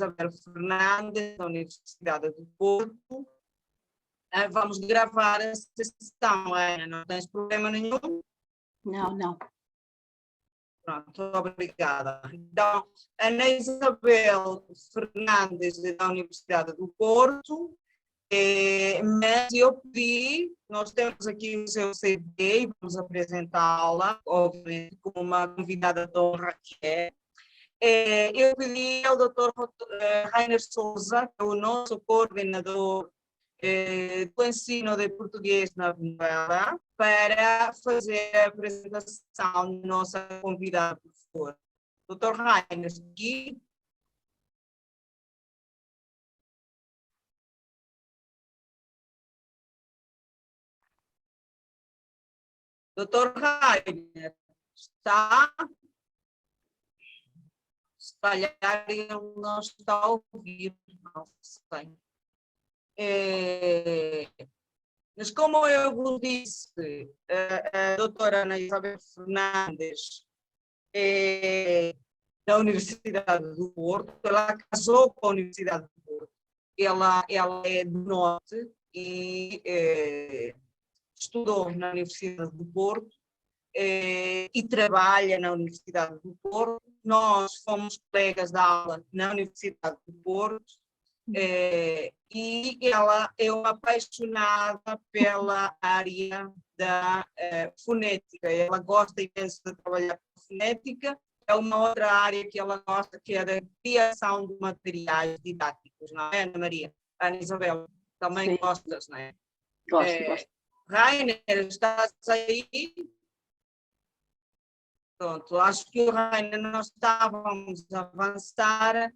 Isabel Fernandes, da Universidade do Porto. Vamos gravar essa sessão, Ana, não tens problema nenhum? Não, não. Pronto, obrigada. Então, Ana Isabel Fernandes, da Universidade do Porto, mas eu pedi, nós temos aqui o seu CD e vamos apresentá-la, obviamente, como uma convidada de honra que é. Eu pedi ao Dr. Rainer Souza, que é o nosso coordenador do ensino de português na Venezuela, para fazer a apresentação da nossa convidada, por favor. Dr. Rainer, aqui. Dr. Rainer, está? Se calhar ele não está a ouvir, não sei. Mas como eu vos disse, a doutora Ana Isabel Fernandes da Universidade do Porto, ela casou com a Universidade do Porto. Ela é do Norte e estudou na Universidade do Porto e trabalha na Universidade do Porto. Nós fomos colegas de aula na Universidade do Porto e ela é uma apaixonada pela área da fonética. Ela gosta imenso de trabalhar com fonética. É uma outra área que ela gosta, que é da criação de materiais didáticos, não é, Ana Maria? Ana Isabel, também sim. Gostas, não é? Gosto. Rainer, estás aí? Pronto, acho que o Rainer não está, vamos avançar.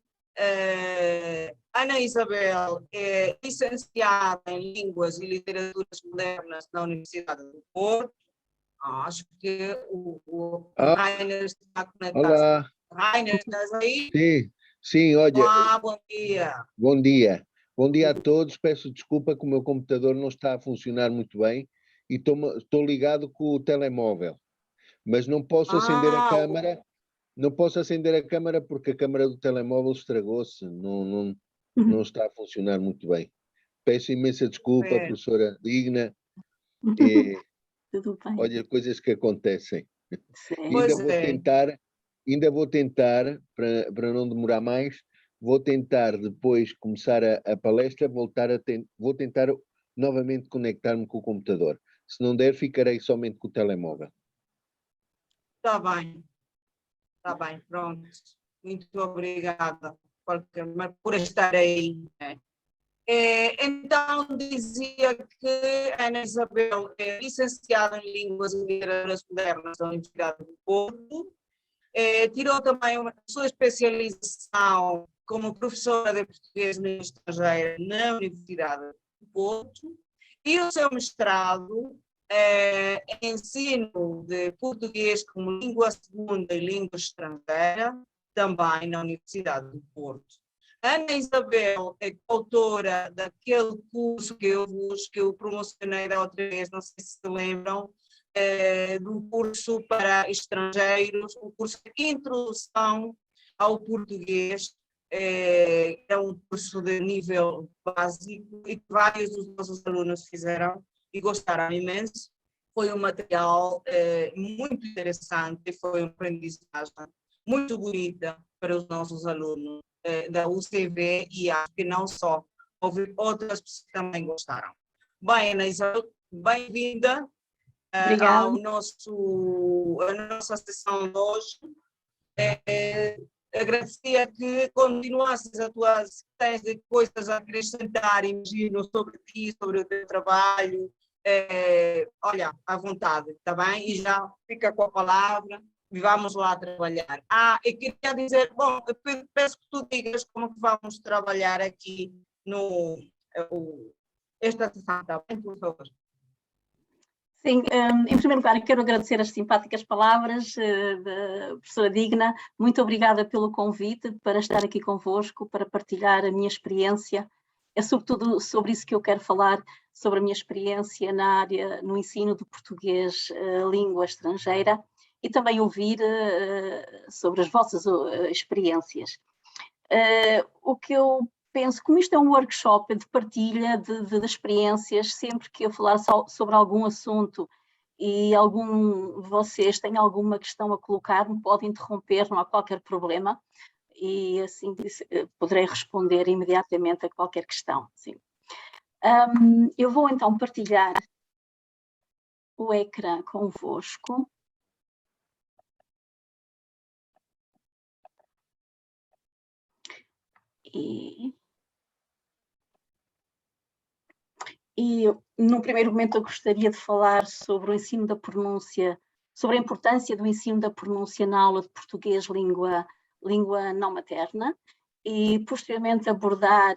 Ana Isabel é licenciada em Línguas e Literaturas Modernas na Universidade do Porto. Acho que o Rainer está conectado. Olá. Rainer, estás aí? Sim, olha. Olá, bom dia. Bom dia. Bom dia a todos. Peço desculpa que o meu computador não está a funcionar muito bem e estou ligado com o telemóvel. Mas não posso acender a câmara. Não posso acender a câmara porque a câmara do telemóvel estragou-se. Não está a funcionar muito bem. Peço imensa desculpa, professora Digna. Tudo bem. Olha, coisas que acontecem. Ainda vou tentar, para não demorar mais, vou tentar depois começar a palestra, vou tentar novamente conectar-me com o computador. Se não der, ficarei somente com o telemóvel. Está bem, pronto. Muito obrigada por estar aí. Então, dizia que Ana Isabel é licenciada em Línguas e Literaturas Modernas da Universidade do Porto, tirou também a sua especialização como professora de português na estrangeira na Universidade do Porto e o seu mestrado em ensino de português como língua segunda e língua estrangeira também na Universidade do Porto. Ana Isabel é autora daquele curso que eu promocionei da outra vez, não sei se se lembram, do curso para estrangeiros, um curso de introdução ao português, é um curso de nível básico e que vários dos nossos alunos fizeram e gostaram imenso. Foi um material muito interessante, foi uma aprendizagem muito bonita para os nossos alunos da UCV e acho que não só, houve outras pessoas que também gostaram. Bem, Ana Isabel, bem-vinda à nossa sessão de hoje. Agradecia que continuasses as tuas tens de coisas a acrescentar, imagino, sobre ti, sobre o teu trabalho. Olha, à vontade, está bem? E já fica com a palavra. Vamos lá trabalhar. Eu queria dizer, bom, eu peço que tu digas como que vamos trabalhar aqui esta sessão, está bem, por favor? Sim, em primeiro lugar, quero agradecer as simpáticas palavras da professora Digna. Muito obrigada pelo convite para estar aqui convosco, para partilhar a minha experiência. É sobretudo sobre isso que eu quero falar, sobre a minha experiência na área, no ensino do português, língua estrangeira, e também ouvir sobre as vossas experiências. O que eu penso, como isto é um workshop de partilha de experiências, sempre que eu falar sobre algum assunto e algum de vocês tem alguma questão a colocar, me pode interromper, não há qualquer problema, e assim poderei responder imediatamente a qualquer questão. Sim. Eu vou então partilhar o ecrã convosco. E num primeiro momento eu gostaria de falar sobre o ensino da pronúncia, sobre a importância do ensino da pronúncia na aula de português língua não materna, e posteriormente abordar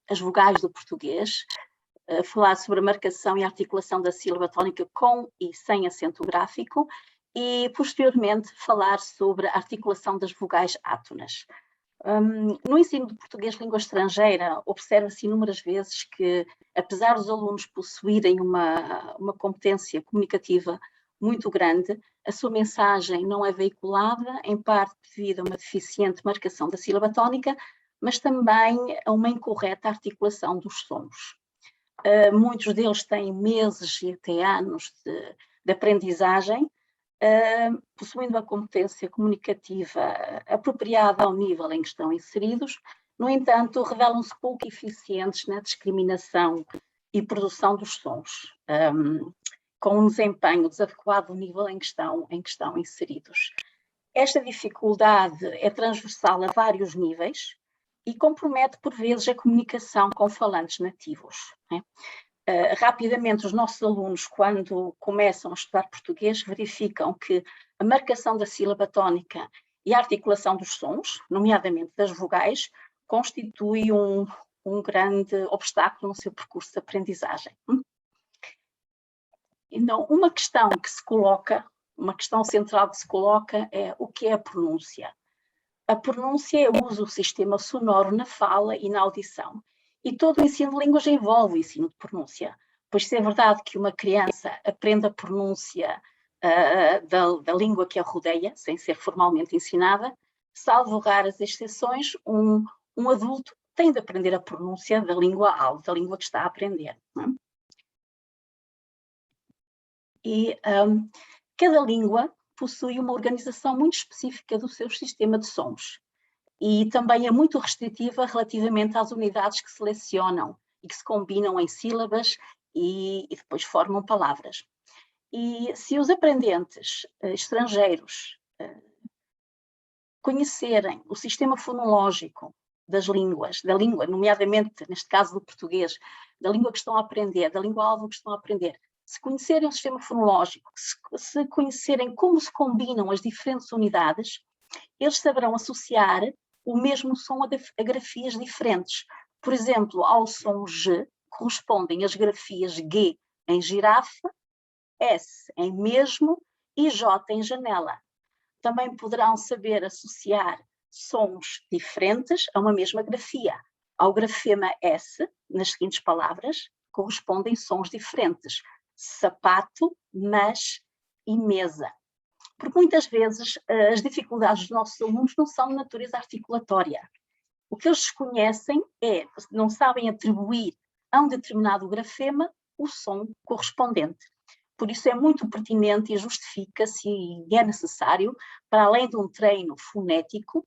as vogais do português, falar sobre a marcação e articulação da sílaba tónica com e sem acento gráfico, e posteriormente falar sobre a articulação das vogais átonas. No ensino de português língua estrangeira, observa-se inúmeras vezes que, apesar dos alunos possuírem uma competência comunicativa muito grande, a sua mensagem não é veiculada, em parte devido a uma deficiente marcação da sílaba tónica, mas também a uma incorreta articulação dos sons. Muitos deles têm meses e até anos de aprendizagem, possuindo a competência comunicativa apropriada ao nível em que estão inseridos, no entanto, revelam-se pouco eficientes na discriminação e produção dos sons, com um desempenho desadequado do nível em que estão inseridos. Esta dificuldade é transversal a vários níveis e compromete, por vezes, a comunicação com falantes nativos, né? Rapidamente, os nossos alunos, quando começam a estudar português, verificam que a marcação da sílaba tónica e a articulação dos sons, nomeadamente das vogais, constitui um grande obstáculo no seu percurso de aprendizagem. Então, uma questão central que se coloca é o que é a pronúncia. A pronúncia é o uso do sistema sonoro na fala e na audição. E todo o ensino de línguas envolve o ensino de pronúncia, pois se é verdade que uma criança aprende a pronúncia da língua que a rodeia, sem ser formalmente ensinada, salvo raras exceções, um adulto tem de aprender a pronúncia da língua-alvo, da língua que está a aprender. Não é? E cada língua possui uma organização muito específica do seu sistema de sons. E também é muito restritiva relativamente às unidades que selecionam e que se combinam em sílabas e depois formam palavras. E se os aprendentes estrangeiros conhecerem o sistema fonológico das línguas, da língua, nomeadamente, neste caso do português, da língua que estão a aprender, da língua-alvo que estão a aprender, se conhecerem o sistema fonológico, se conhecerem como se combinam as diferentes unidades, eles saberão associar o mesmo som a grafias diferentes. Por exemplo, ao som G correspondem as grafias G em girafa, S em mesmo e J em janela. Também poderão saber associar sons diferentes a uma mesma grafia. Ao grafema S, nas seguintes palavras, correspondem sons diferentes: sapato, mas e mesa. Porque muitas vezes as dificuldades dos nossos alunos não são de natureza articulatória. O que eles desconhecem é, não sabem atribuir a um determinado grafema o som correspondente. Por isso é muito pertinente e justifica-se e é necessário, para além de um treino fonético,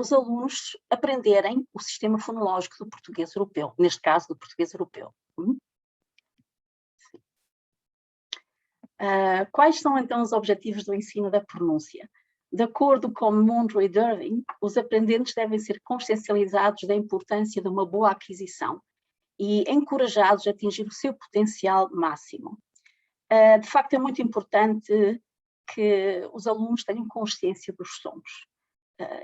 os alunos aprenderem o sistema fonológico do português europeu, neste caso do português europeu. Quais são então os objetivos do ensino da pronúncia? De acordo com Munro e Derving, os aprendentes devem ser consciencializados da importância de uma boa aquisição e encorajados a atingir o seu potencial máximo. De facto, é muito importante que os alunos tenham consciência dos sons.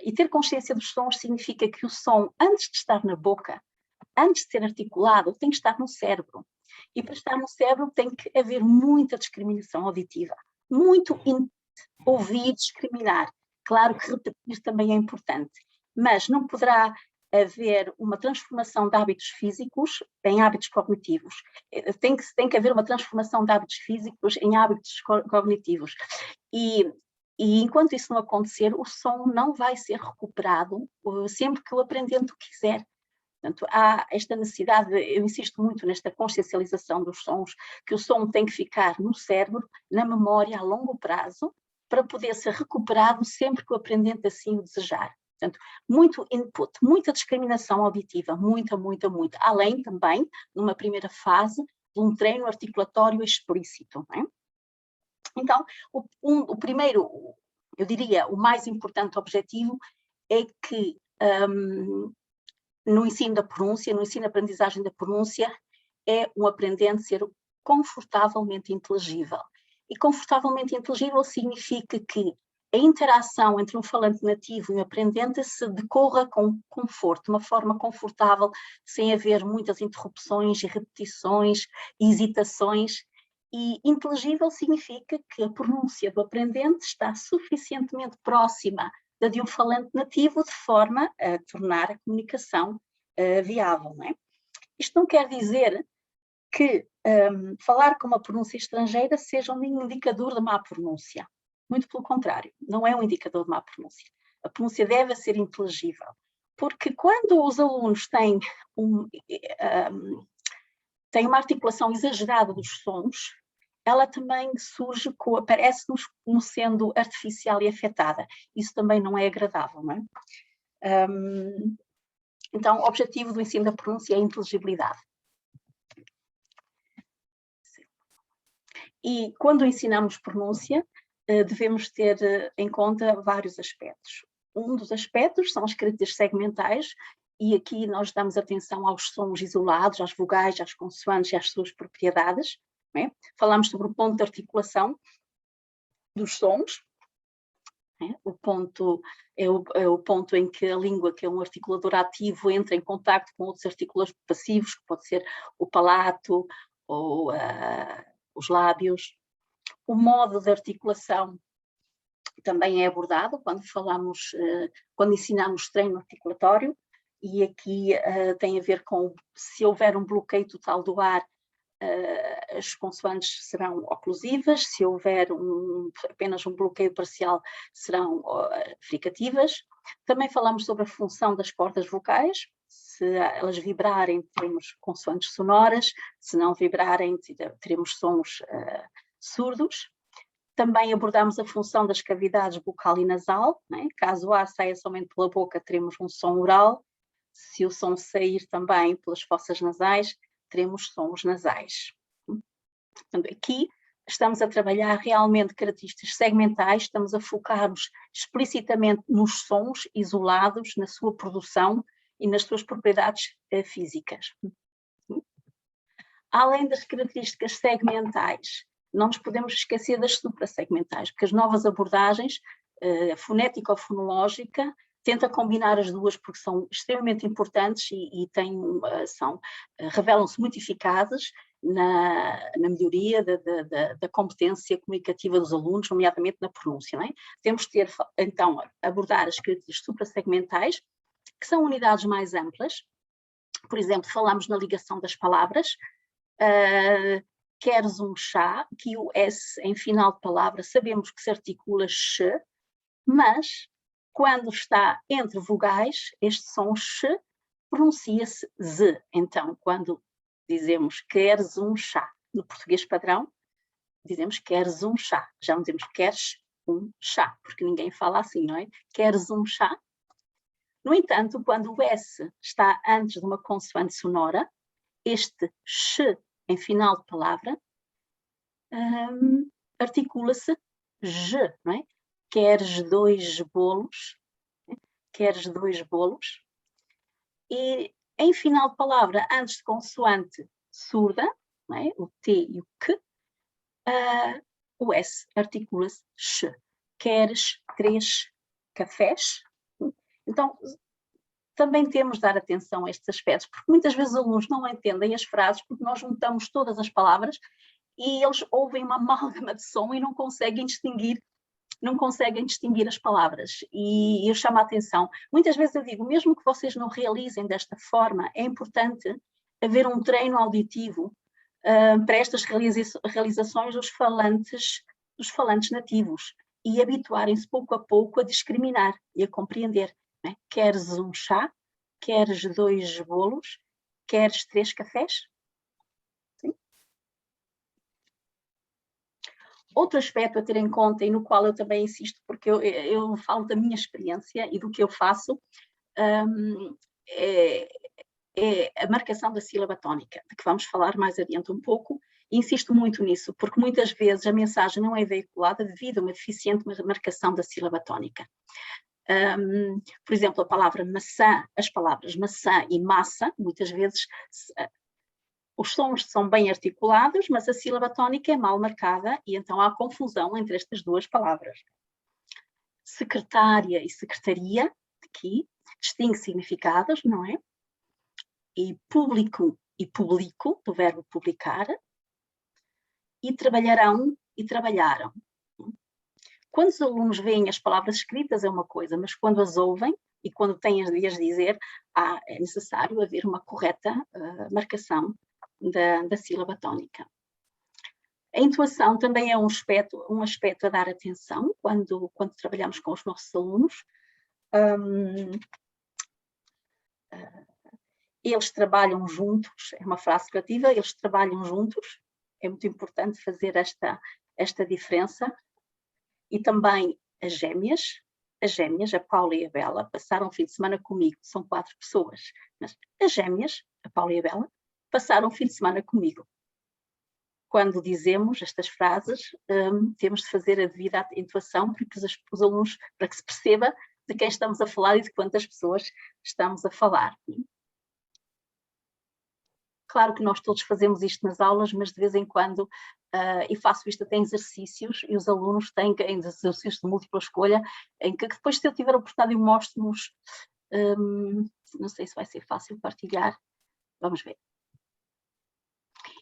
E ter consciência dos sons significa que o som, antes de estar na boca, antes de ser articulado, tem que estar no cérebro. E para estar no cérebro tem que haver muita discriminação auditiva. Muito ouvir, discriminar. Claro que repetir também é importante, mas não poderá haver uma transformação de hábitos físicos em hábitos cognitivos. Tem que haver uma transformação de hábitos físicos em hábitos cognitivos. E E enquanto isso não acontecer, o som não vai ser recuperado sempre que o aprendente o quiser. Portanto, há esta necessidade, eu insisto muito nesta consciencialização dos sons, que o som tem que ficar no cérebro, na memória a longo prazo, para poder ser recuperado sempre que o aprendente assim o desejar. Portanto, muito input, muita discriminação auditiva, muita. Além também, numa primeira fase, de um treino articulatório explícito. Não é? Então, o primeiro, eu diria, o mais importante objetivo é que no ensino da pronúncia, no ensino de aprendizagem da pronúncia, é um aprendente ser confortavelmente inteligível. E confortavelmente inteligível significa que a interação entre um falante nativo e um aprendente se decorra com conforto, de uma forma confortável, sem haver muitas interrupções e repetições e hesitações. E inteligível significa que a pronúncia do aprendente está suficientemente próxima da de um falante nativo, de forma a tornar a comunicação viável. Não é? Isto não quer dizer que falar com uma pronúncia estrangeira seja um indicador de má pronúncia. Muito pelo contrário, não é um indicador de má pronúncia. A pronúncia deve ser inteligível, porque quando os alunos têm uma articulação exagerada dos sons, ela também surge, aparece-nos como sendo artificial e afetada. Isso também não é agradável, não é? Então, o objetivo do ensino da pronúncia é a inteligibilidade. E quando ensinamos pronúncia, devemos ter em conta vários aspectos. Um dos aspectos são as características segmentais, e aqui nós damos atenção aos sons isolados, às vogais, às consoantes e às suas propriedades. Não é? Falamos sobre o ponto de articulação dos sons. O ponto é o ponto em que a língua, que é um articulador ativo, entra em contacto com outros articuladores passivos, que pode ser o palato ou os lábios. O modo de articulação também é abordado quando ensinamos treino articulatório, e aqui tem a ver com se houver um bloqueio total do ar, as consoantes serão oclusivas, se houver apenas um bloqueio parcial, serão fricativas. Também falamos sobre a função das cordas vocais, se elas vibrarem, teremos consoantes sonoras, se não vibrarem, teremos sons surdos. Também abordamos a função das cavidades bucal e nasal, né? Caso o ar saia somente pela boca, teremos um som oral. Se o som sair também pelas fossas nasais, teremos sons nasais. Portanto, aqui estamos a trabalhar realmente características segmentais, estamos a focar-nos explicitamente nos sons isolados, na sua produção e nas suas propriedades físicas. Além das características segmentais, não nos podemos esquecer das suprassegmentais, porque as novas abordagens, fonético-fonológica, tenta combinar as duas porque são extremamente importantes e revelam-se muito eficazes na melhoria da competência comunicativa dos alunos, nomeadamente na pronúncia. Não é? Temos de ter, então, abordar as características suprassegmentais, que são unidades mais amplas. Por exemplo, falamos na ligação das palavras. Queres um chá, que o S em final de palavra sabemos que se articula ch, mas quando está entre vogais, este som ch pronuncia-se z. Então, quando dizemos queres um chá, no português padrão, dizemos queres um chá. Já não dizemos queres um chá, porque ninguém fala assim, não é? Queres um chá? No entanto, quando o S está antes de uma consoante sonora, este ch em final de palavra articula-se j, não é? Queres 2 bolos? Queres 2 bolos? E em final de palavra, antes de consoante surda, não é? O T e o Q, o S articula-se sh. Queres 3 cafés? Então, também temos de dar atenção a estes aspectos, porque muitas vezes os alunos não entendem as frases, porque nós juntamos todas as palavras e eles ouvem uma amálgama de som e não conseguem distinguir as palavras. E eu chamo a atenção. Muitas vezes eu digo, mesmo que vocês não realizem desta forma, é importante haver um treino auditivo para estas realizações dos falantes nativos. e habituarem-se pouco a pouco a discriminar e a compreender. Não é? Queres um chá? Queres 2 bolos? Queres 3 cafés? Sim. Outro aspecto a ter em conta, e no qual eu também insisto, porque eu falo da minha experiência e do que eu faço, é a marcação da sílaba tónica, de que vamos falar mais adiante um pouco, e insisto muito nisso, porque muitas vezes a mensagem não é veiculada devido a uma deficiente marcação da sílaba tónica. Por exemplo, a palavra maçã, as palavras maçã e massa, muitas vezes os sons são bem articulados, mas a sílaba tónica é mal marcada e então há confusão entre estas duas palavras. Secretária e secretaria, aqui, distingue significados, não é? E público e publico, do verbo publicar, e trabalharão e trabalharam. Quando os alunos veem as palavras escritas é uma coisa, mas quando as ouvem e quando têm de as dizer, é necessário haver uma correta marcação da sílaba tónica. A entoação também é um aspecto a dar atenção quando trabalhamos com os nossos alunos. Eles trabalham juntos, é uma frase criativa, eles trabalham juntos, é muito importante fazer esta diferença. E também as gêmeas, a Paula e a Bela, passaram o fim de semana comigo, são 4 pessoas, mas as gêmeas, a Paula e a Bela, passaram o fim de semana comigo. Quando dizemos estas frases, temos de fazer a devida entoação para que os alunos, para que se perceba de quem estamos a falar e de quantas pessoas estamos a falar. Claro que nós todos fazemos isto nas aulas, mas de vez em quando, e faço isto até em exercícios, e os alunos têm em exercícios de múltipla escolha, em que depois, se eu tiver a oportunidade, eu mostro-nos, não sei se vai ser fácil partilhar, vamos ver.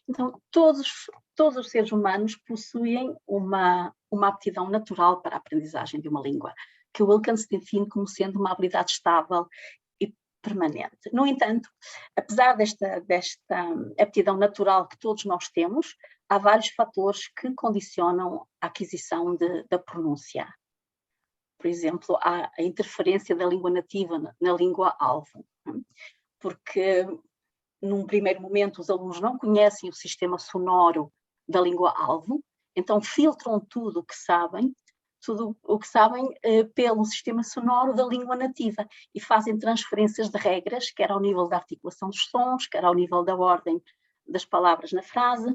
Então, todos os seres humanos possuem uma aptidão natural para a aprendizagem de uma língua, que o Wilkins define como sendo uma habilidade estável e permanente. No entanto, apesar desta aptidão natural que todos nós temos, há vários fatores que condicionam a aquisição da pronúncia. Por exemplo, há a interferência da língua nativa na língua-alvo, porque num primeiro momento os alunos não conhecem o sistema sonoro da língua-alvo, então filtram tudo o que sabem pelo sistema sonoro da língua nativa e fazem transferências de regras, quer ao nível da articulação dos sons, quer ao nível da ordem das palavras na frase.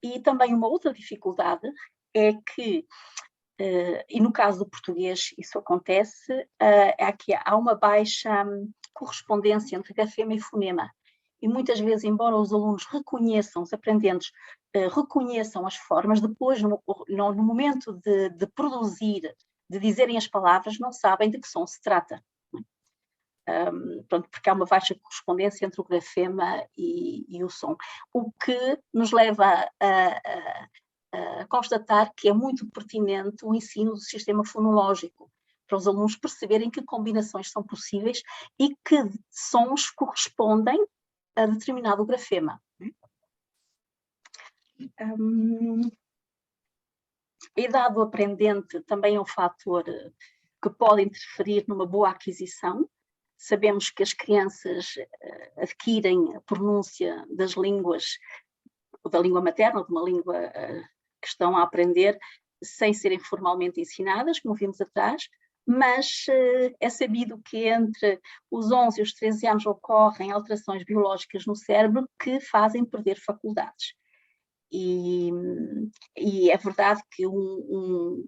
E também uma outra dificuldade é que, e no caso do português isso acontece, é que há uma baixa correspondência entre grafema e fonema. E muitas vezes, embora os alunos reconheçam, os aprendentes reconheçam as formas, depois, no momento de produzir, de dizerem as palavras, não sabem de que som se trata. Pronto, porque há uma baixa correspondência entre o grafema e o som. O que nos leva a constatar que é muito pertinente o ensino do sistema fonológico, para os alunos perceberem que combinações são possíveis e que sons correspondem a determinado grafema. A idade do aprendente também é um fator que pode interferir numa boa aquisição. Sabemos que as crianças adquirem a pronúncia das línguas, da língua materna, ou de uma língua que estão a aprender, sem serem formalmente ensinadas, como vimos atrás, mas é sabido que entre os 11 e os 13 anos ocorrem alterações biológicas no cérebro que fazem perder faculdades. E é verdade que um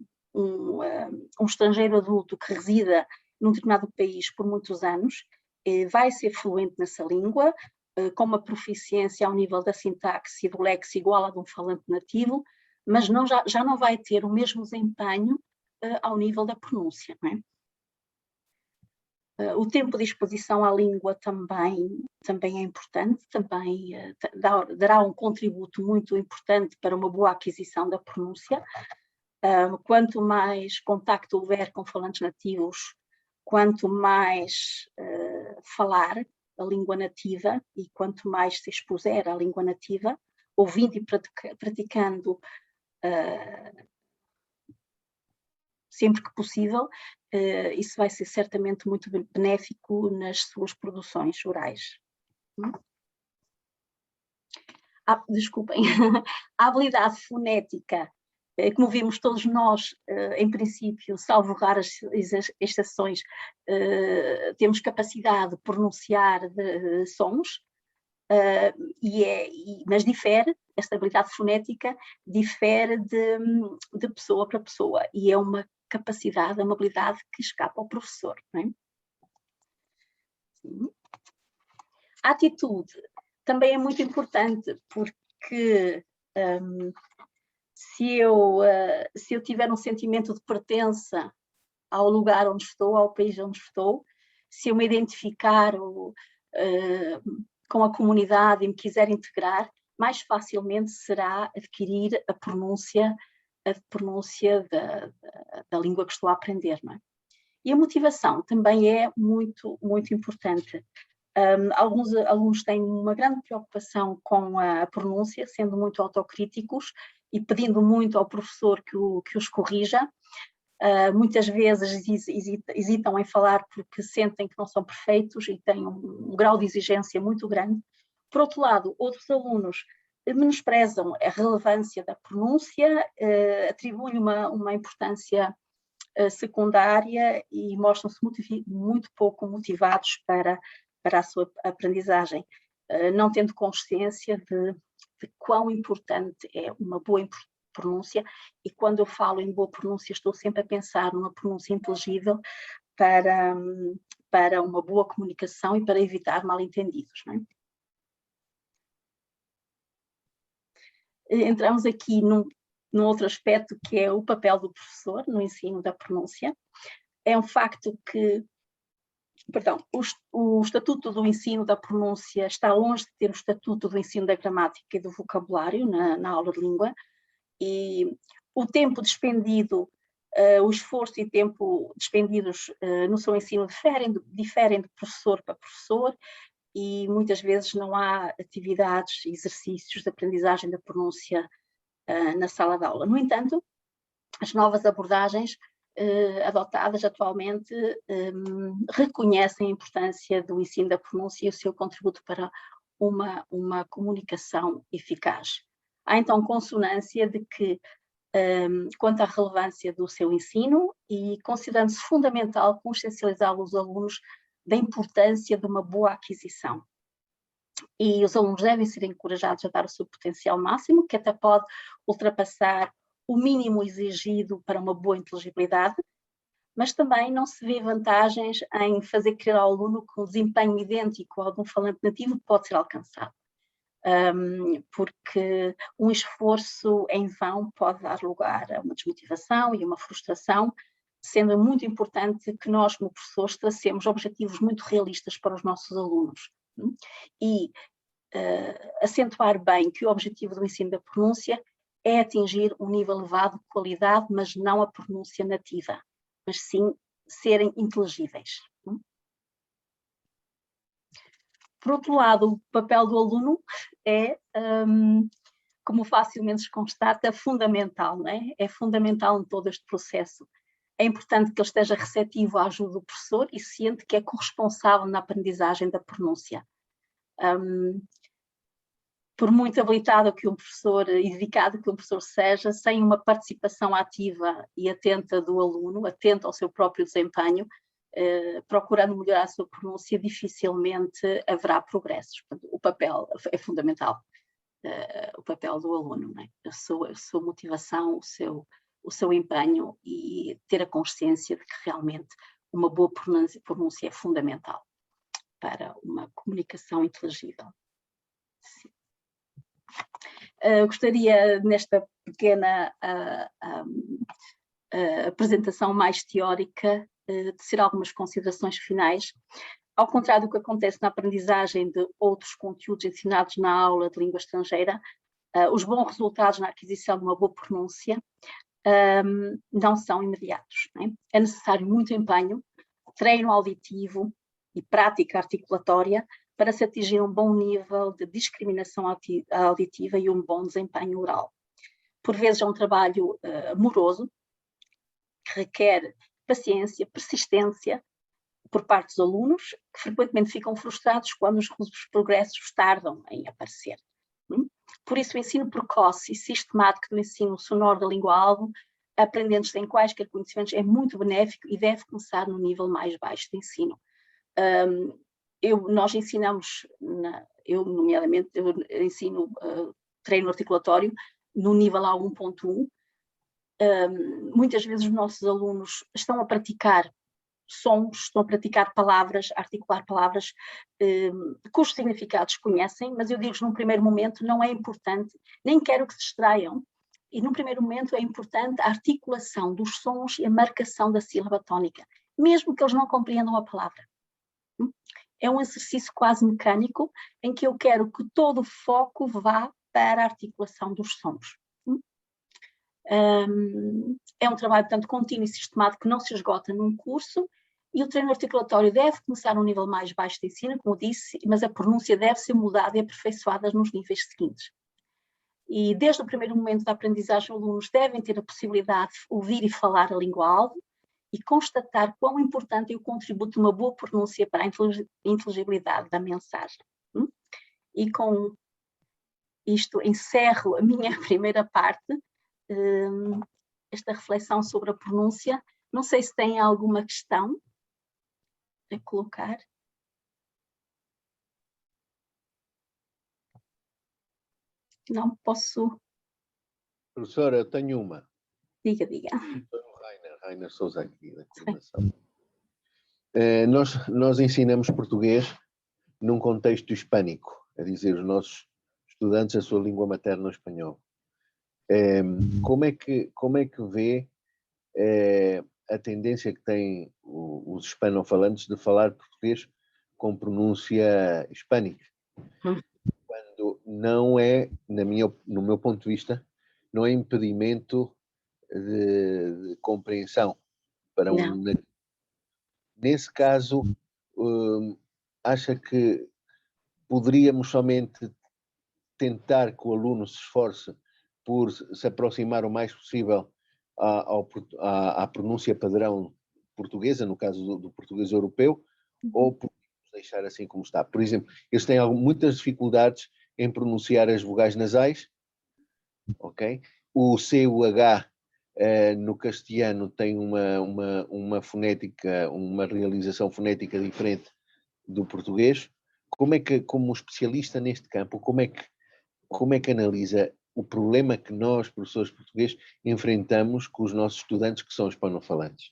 estrangeiro adulto que resida num determinado país por muitos anos vai ser fluente nessa língua, com uma proficiência ao nível da sintaxe e do léxico igual a de um falante nativo, mas já não vai ter o mesmo desempenho ao nível da pronúncia, não é? O tempo de exposição à língua também é importante, também dará um contributo muito importante para uma boa aquisição da pronúncia. Quanto mais contacto houver com falantes nativos, quanto mais falar a língua nativa e quanto mais se expuser à língua nativa, ouvindo e praticando sempre que possível, isso vai ser certamente muito benéfico nas suas produções orais. Desculpem, a habilidade fonética, como vimos todos nós, em princípio, salvo raras exceções, temos capacidade de pronunciar sons, mas difere, esta habilidade fonética difere de pessoa para pessoa, e é uma capacidade, é uma habilidade que escapa ao professor, não é? Sim. A atitude também é muito importante, porque se eu tiver um sentimento de pertença ao lugar onde estou, ao país onde estou, se eu me identificar com a comunidade e me quiser integrar, mais facilmente será adquirir a pronúncia da língua que estou a aprender, não é? E a motivação também é muito, muito importante. Alguns alunos têm uma grande preocupação com a pronúncia, sendo muito autocríticos e pedindo muito ao professor que os corrija. Muitas vezes hesitam em falar porque sentem que não são perfeitos e têm um grau de exigência muito grande. Por outro lado, outros alunos menosprezam a relevância da pronúncia, atribuem uma importância secundária e mostram-se muito pouco motivados para a sua aprendizagem, não tendo consciência de quão importante é uma boa pronúncia. E quando eu falo em boa pronúncia, estou sempre a pensar numa pronúncia inteligível para uma boa comunicação e para evitar mal-entendidos, não é? Entramos aqui num outro aspecto, que é o papel do professor no ensino da pronúncia. É um facto que, o Estatuto do Ensino da Pronúncia está longe de ter o Estatuto do Ensino da Gramática e do Vocabulário na aula de língua, e o tempo despendido, o esforço e tempo despendidos no seu ensino diferem de professor para professor, e muitas vezes não há atividades, exercícios de aprendizagem da pronúncia na sala de aula. No entanto, as novas abordagens adotadas atualmente reconhecem a importância do ensino da pronúncia e o seu contributo para uma comunicação eficaz. Há então consonância de que, quanto à relevância do seu ensino, e considerando-se fundamental consciencializar os alunos da importância de uma boa aquisição. E os alunos devem ser encorajados a dar o seu potencial máximo, que até pode ultrapassar o mínimo exigido para uma boa inteligibilidade, mas também não se vê vantagens em fazer crer ao aluno que o desempenho idêntico ao de um falante nativo pode ser alcançado, porque um esforço em vão pode dar lugar a uma desmotivação e uma frustração, sendo muito importante que nós, como professores, tracemos objetivos muito realistas para os nossos alunos. E acentuar bem que o objetivo do ensino da pronúncia é atingir um nível elevado de qualidade, mas não a pronúncia nativa, mas sim serem inteligíveis. Por outro lado, o papel do aluno é, como facilmente se constata, fundamental, não é? É fundamental em todo este processo. É importante que ele esteja receptivo à ajuda do professor e ciente que é corresponsável na aprendizagem da pronúncia. Por muito habilitado que um professor e dedicado que um professor seja, sem uma participação ativa e atenta do aluno, atento ao seu próprio desempenho, procurando melhorar a sua pronúncia, dificilmente haverá progressos. O papel é fundamental, o papel do aluno, não é? A sua motivação, o seu empenho, e ter a consciência de que realmente uma boa pronúncia é fundamental para uma comunicação inteligível. Sim. Gostaria, nesta pequena apresentação mais teórica, de tecer algumas considerações finais. Ao contrário do que acontece na aprendizagem de outros conteúdos ensinados na aula de língua estrangeira, os bons resultados na aquisição de uma boa pronúncia não são imediatos, não é? É necessário muito empenho, treino auditivo e prática articulatória para se atingir um bom nível de discriminação auditiva e um bom desempenho oral. Por vezes é um trabalho moroso, que requer paciência, persistência por parte dos alunos, que frequentemente ficam frustrados quando os progressos tardam em aparecer. Por isso, o ensino precoce e sistemático do ensino sonoro da língua-alvo, aprendendo sem quaisquer conhecimentos, é muito benéfico e deve começar no nível mais baixo de ensino. Nós ensinamos, nomeadamente, eu ensino treino articulatório no nível A1.1. Muitas vezes os nossos alunos estão a praticar sons, estão a praticar palavras, a articular palavras cujos significados conhecem, mas eu digo-lhes num primeiro momento não é importante, nem quero que se distraiam, e num primeiro momento é importante a articulação dos sons e a marcação da sílaba tónica, mesmo que eles não compreendam a palavra. É um exercício quase mecânico em que eu quero que todo o foco vá para a articulação dos sons. É um trabalho, portanto, contínuo e sistemático que não se esgota num curso, e o treino articulatório deve começar no nível mais baixo de ensino, como disse, mas a pronúncia deve ser mudada e aperfeiçoada nos níveis seguintes. E desde o primeiro momento da aprendizagem, os alunos devem ter a possibilidade de ouvir e falar a língua-alvo e constatar quão importante é o contributo de uma boa pronúncia para a inteligibilidade da mensagem. E com isto encerro a minha primeira parte, esta reflexão sobre a pronúncia. Não sei se tem alguma questão a colocar. Não posso. Professora, eu tenho uma. Diga, diga. Rainer Sousa aqui, da coordenação. Nós ensinamos português num contexto hispânico, a dizer, os nossos estudantes a sua língua materna, o espanhol. Como é que vê a tendência que têm os hispanofalantes de falar português com pronúncia hispânica? Quando não é, no meu ponto de vista, não é impedimento de compreensão para um. Nesse caso, acha que poderíamos somente tentar que o aluno se esforce por se aproximar o mais possível à pronúncia padrão portuguesa, no caso do português europeu, ou podemos deixar assim como está? Por exemplo, eles têm muitas dificuldades em pronunciar as vogais nasais, ok? O C e o H no castelhano tem uma fonética, uma realização fonética diferente do português. Como especialista neste campo, como é que analisa o problema que nós, professores portugueses, enfrentamos com os nossos estudantes que são hispanofalantes?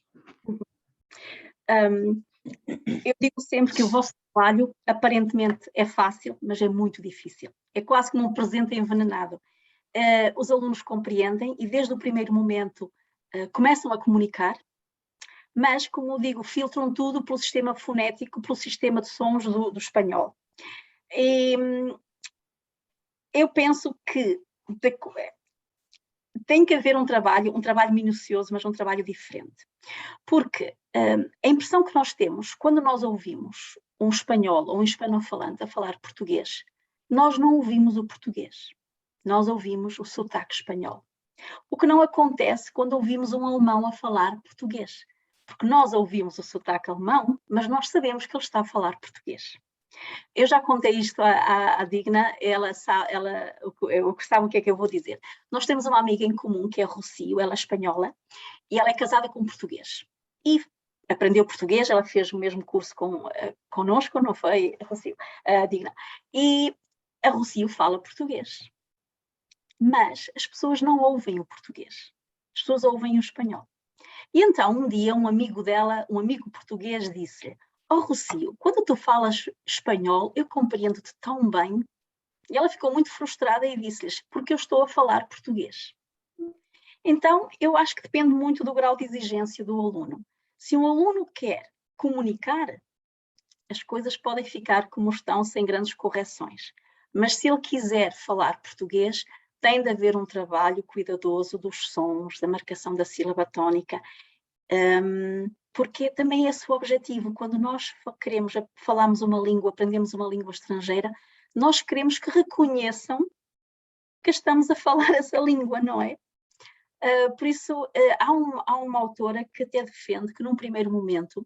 Eu digo sempre que o vosso trabalho aparentemente é fácil, mas é muito difícil. É quase como um presente envenenado. Os alunos compreendem e desde o primeiro momento começam a comunicar, mas, como eu digo, filtram tudo pelo sistema fonético, pelo sistema de sons do espanhol. E eu penso que tem que haver um trabalho minucioso, mas um trabalho diferente. Porque a impressão que nós temos quando nós ouvimos um espanhol ou um hispanofalante a falar português, nós não ouvimos o português, nós ouvimos o sotaque espanhol. O que não acontece quando ouvimos um alemão a falar português, porque nós ouvimos o sotaque alemão, mas nós sabemos que ele está a falar português. Eu já contei isto à Digna, eu sabe o que é que eu vou dizer. Nós temos uma amiga em comum que é Rocio, ela é espanhola, e ela é casada com um português. E aprendeu português, ela fez o mesmo curso connosco, não foi, Rocio? A Digna. E a Rocio fala português. Mas as pessoas não ouvem o português. As pessoas ouvem o espanhol. E então, um dia, um amigo dela, um amigo português, disse-lhe: "Oh, Rocio, quando tu falas espanhol, eu compreendo-te tão bem." E ela ficou muito frustrada e disse-lhes: "Porque eu estou a falar português." Então, eu acho que depende muito do grau de exigência do aluno. Se um aluno quer comunicar, as coisas podem ficar como estão, sem grandes correções. Mas se ele quiser falar português, tem de haver um trabalho cuidadoso dos sons, da marcação da sílaba tónica, porque também é esse o objetivo. Quando nós falamos uma língua, aprendemos uma língua estrangeira, nós queremos que reconheçam que estamos a falar essa língua, não é? Por isso, há uma autora que até defende que, num primeiro momento,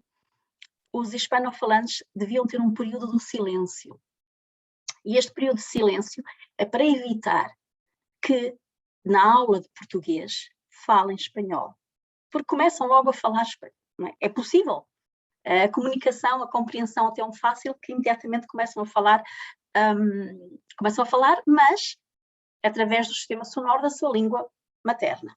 os hispanofalantes deviam ter um período de silêncio. E este período de silêncio é para evitar que, na aula de português, falem espanhol. Porque começam logo a falar espanhol. Não é? É possível. A comunicação, a compreensão é tão fácil que imediatamente começam a falar, mas através do sistema sonoro da sua língua materna.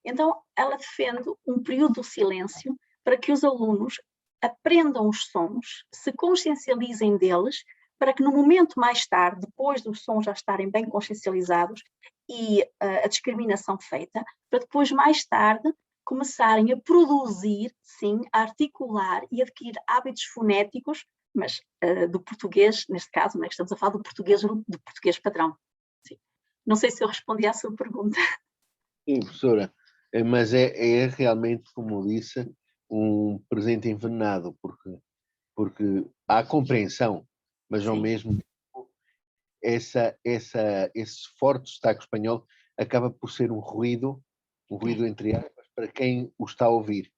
Então, ela defende um período de silêncio para que os alunos aprendam os sons, se consciencializem deles, para que no momento mais tarde, depois dos sons já estarem bem consciencializados e a discriminação feita, para depois mais tarde começarem a produzir, sim, a articular e adquirir hábitos fonéticos, mas do português, neste caso, não é que estamos a falar do português padrão. Sim. Não sei se eu respondi à sua pergunta. Sim, professora, mas é realmente, como disse, um presente envenenado, porque há compreensão, mas ao mesmo tempo esse forte destaque espanhol acaba por ser um ruído entre aspas, para quem o está a ouvir,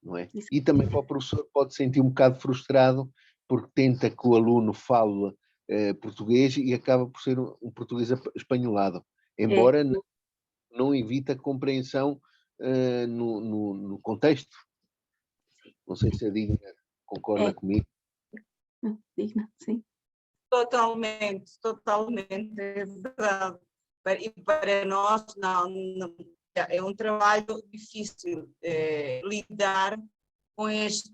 não é? E também para o professor pode sentir um bocado frustrado porque tenta que o aluno fale português e acaba por ser um português espanholado, embora não evite a compreensão no contexto. Não sei se a Digna concorda comigo. Digna, sim. Totalmente, é verdade. E para nós, não, é um trabalho difícil lidar com estes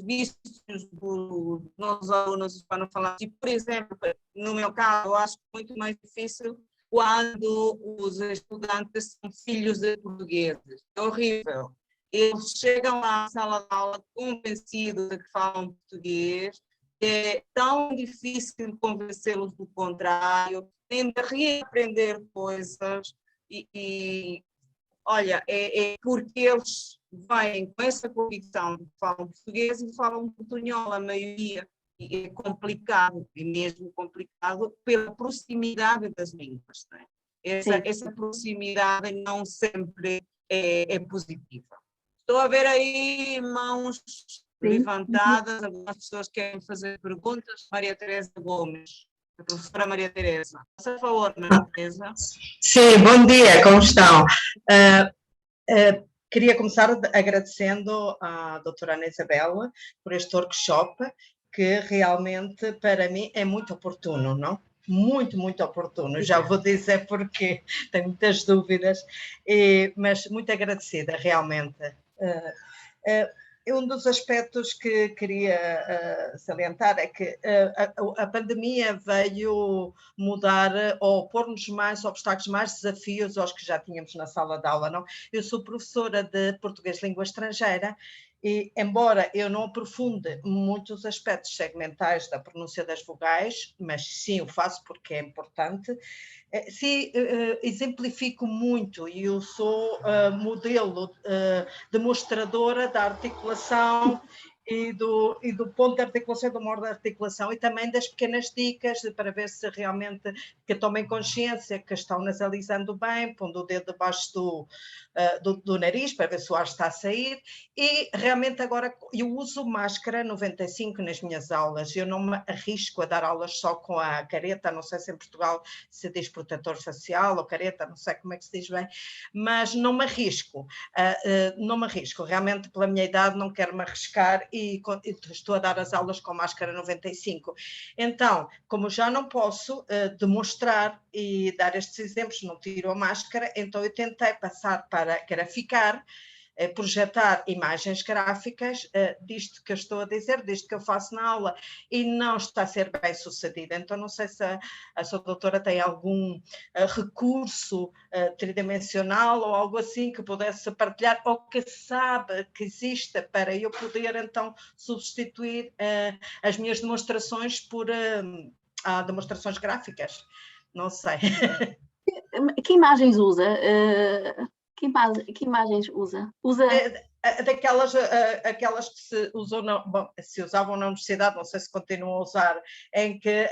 vícios dos nossos alunos hispanofalantes. E, por exemplo, no meu caso, eu acho muito mais difícil quando os estudantes são filhos de portugueses. É horrível. Eles chegam à sala de aula convencidos de que falam português, é tão difícil convencê-los do contrário, ainda reaprender coisas olha, é porque eles vêm com essa convicção de que falam português e falam portunhol, a maioria. E é complicado, é mesmo complicado pela proximidade das línguas. Não é? Essa proximidade não sempre é positiva. Estou a ver aí mãos levantadas, algumas pessoas querem fazer perguntas. Maria Teresa Gomes, a professora Maria Teresa. Por favor, Maria Teresa. Sim, bom dia, como estão? Queria começar agradecendo à doutora Ana Isabela por este workshop, que realmente para mim é muito oportuno, não? Muito, muito oportuno. Já vou dizer porque tenho muitas dúvidas, mas muito agradecida, realmente. Um dos aspectos que queria salientar é que a pandemia veio mudar ou pôr-nos mais obstáculos, mais desafios aos que já tínhamos na sala de aula, não? Eu sou professora de português língua estrangeira e, embora eu não aprofunde muitos aspectos segmentais da pronúncia das vogais, mas sim o faço porque é importante, sim, exemplifico muito e eu sou modelo demonstradora da articulação e do ponto de articulação e do modo de articulação e também das pequenas dicas para ver se realmente que tomem consciência que estão nasalizando bem, pondo o dedo debaixo do nariz para ver se o ar está a sair e realmente agora eu uso máscara 95 nas minhas aulas, eu não me arrisco a dar aulas só com a careta, não sei se em Portugal se diz protetor facial ou careta, não sei como é que se diz bem, mas não me arrisco, realmente pela minha idade não quero me arriscar e estou a dar as aulas com máscara 95. Então, como já não posso demonstrar e dar estes exemplos, não tiro a máscara, então eu tentei passar para graficar, projetar imagens gráficas disto que eu estou a dizer, disto que eu faço na aula, e não está a ser bem sucedida. Então, não sei se a sua doutora tem algum recurso tridimensional ou algo assim que pudesse partilhar, ou que sabe que exista para eu poder, então, substituir as minhas demonstrações por demonstrações gráficas. Não sei. Que imagens usa? Que imagens usa? aquelas que se usam, se usavam na universidade, não sei se continuam a usar, em que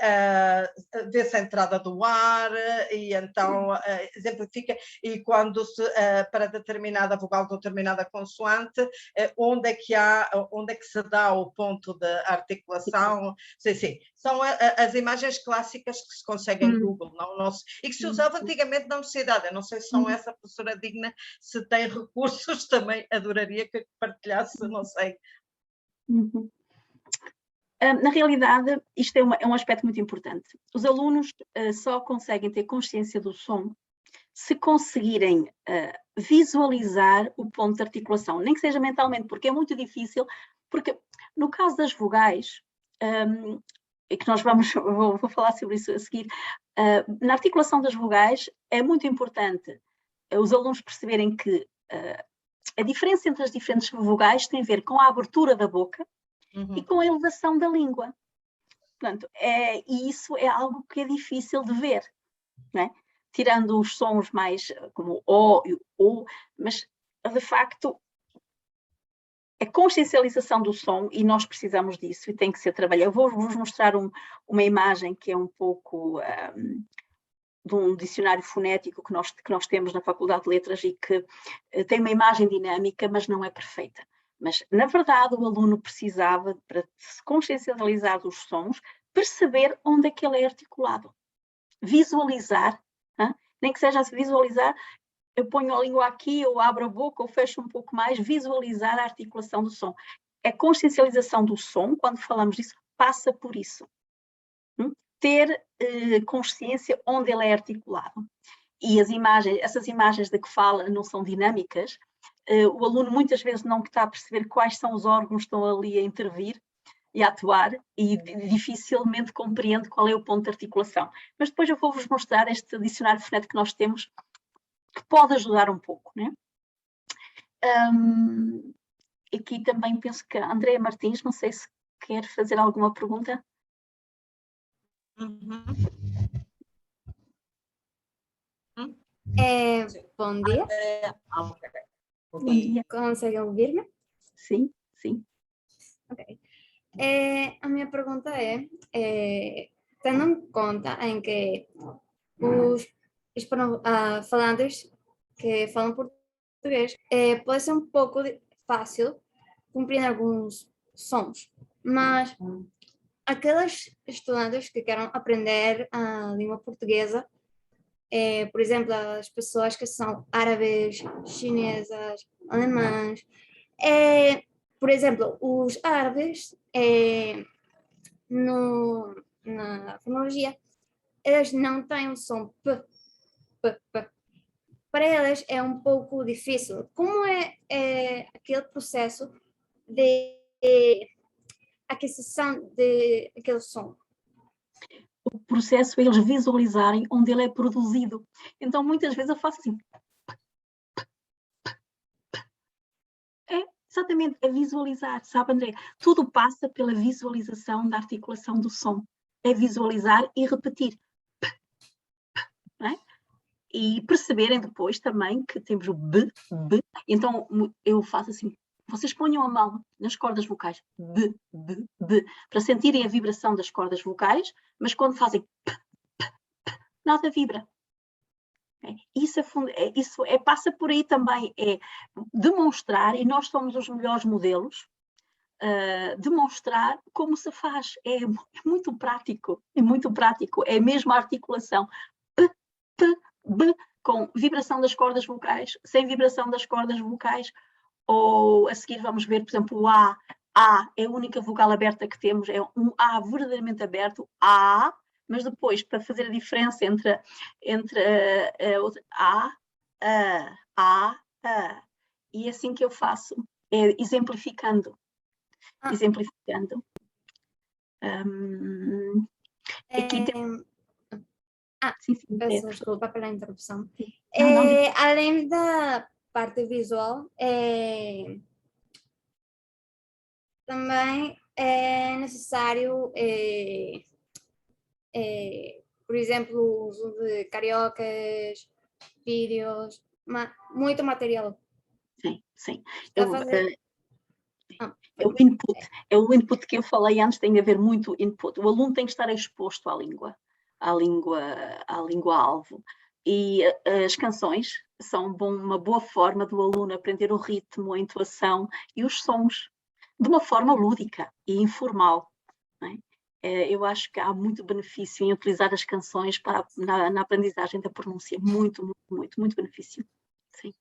vê-se a entrada do ar e então exemplifica, e quando para determinada vogal, determinada consoante, onde é que se dá o ponto de articulação, sim. São as imagens clássicas que se conseguem em Google, e que se usava antigamente na universidade. Eu não sei se são essa professora Digna, se tem recursos, também adoraria que partilhasse, não sei. Na realidade, isto é um aspecto muito importante. Os alunos só conseguem ter consciência do som se conseguirem visualizar o ponto de articulação, nem que seja mentalmente, porque é muito difícil, porque no caso das vogais, e que nós vou falar sobre isso a seguir, na articulação das vogais é muito importante os alunos perceberem que a diferença entre as diferentes vogais tem a ver com a abertura da boca e com a elevação da língua. Portanto, e isso é algo que é difícil de ver, não é? Tirando os sons mais como O e O, mas de facto a consciencialização do som, e nós precisamos disso, e tem que ser trabalhado. Eu vou-vos mostrar uma imagem que é um pouco de um dicionário fonético que nós temos na Faculdade de Letras e que tem uma imagem dinâmica, mas não é perfeita. Mas, na verdade, o aluno precisava, para se consciencializar dos sons, perceber onde é que ele é articulado. Visualizar, nem que seja visualizar, eu ponho a língua aqui, ou abro a boca, ou fecho um pouco mais, visualizar a articulação do som. A consciencialização do som, quando falamos disso, passa por isso. Ter consciência onde ele é articulado. E essas imagens de que fala não são dinâmicas, o aluno muitas vezes não está a perceber quais são os órgãos que estão ali a intervir e a atuar e dificilmente compreende qual é o ponto de articulação. Mas depois eu vou-vos mostrar este dicionário fonético que nós temos, que pode ajudar um pouco, né? Aqui também penso que a Andréa Martins, não sei se quer fazer alguma pergunta. Bom dia. Bom dia. Conseguem ouvir-me? Sim, sim. Ok. A minha pergunta tendo em conta em que os hispanofalantes que falam português pode ser um pouco fácil compreender alguns sons, mas aqueles estudantes que querem aprender a língua portuguesa, por exemplo, as pessoas que são árabes, chinesas, alemãs, por exemplo, os árabes, na fonologia, eles não têm o som P, P, P. Para eles é um pouco difícil. Como é aquele processo de aquisição daquele som? O processo é eles visualizarem onde ele é produzido. Então, muitas vezes eu faço assim. Exatamente, é visualizar, sabe, André? Tudo passa pela visualização da articulação do som. É visualizar e repetir. Não é? E perceberem depois também que temos o B. Então, eu faço assim. Vocês ponham a mão nas cordas vocais, B, para sentirem a vibração das cordas vocais, mas quando fazem nada vibra. Isso passa por aí também, é demonstrar, e nós somos os melhores modelos, demonstrar como se faz. É muito prático, é mesmo a articulação. P, B, com vibração das cordas vocais, sem vibração das cordas vocais, ou a seguir vamos ver, por exemplo, o A é a única vogal aberta que temos, é um A verdadeiramente aberto, A, mas depois, para fazer a diferença entre a outra, A, e é assim que eu faço, exemplificando. Aqui tem... sim, peço desculpa pela interrupção. Não. Além da parte visual, também é necessário, por exemplo, o uso de cariocas, vídeos, muito material. Sim, sim. Está a fazer... É o input que eu falei antes, tem a ver muito input. O aluno tem que estar exposto à língua-alvo. E as canções são uma boa forma do aluno aprender o ritmo, a entoação e os sons de uma forma lúdica e informal. Não é? Eu acho que há muito benefício em utilizar as canções na aprendizagem da pronúncia. Muito, muito, muito benefício. Sim.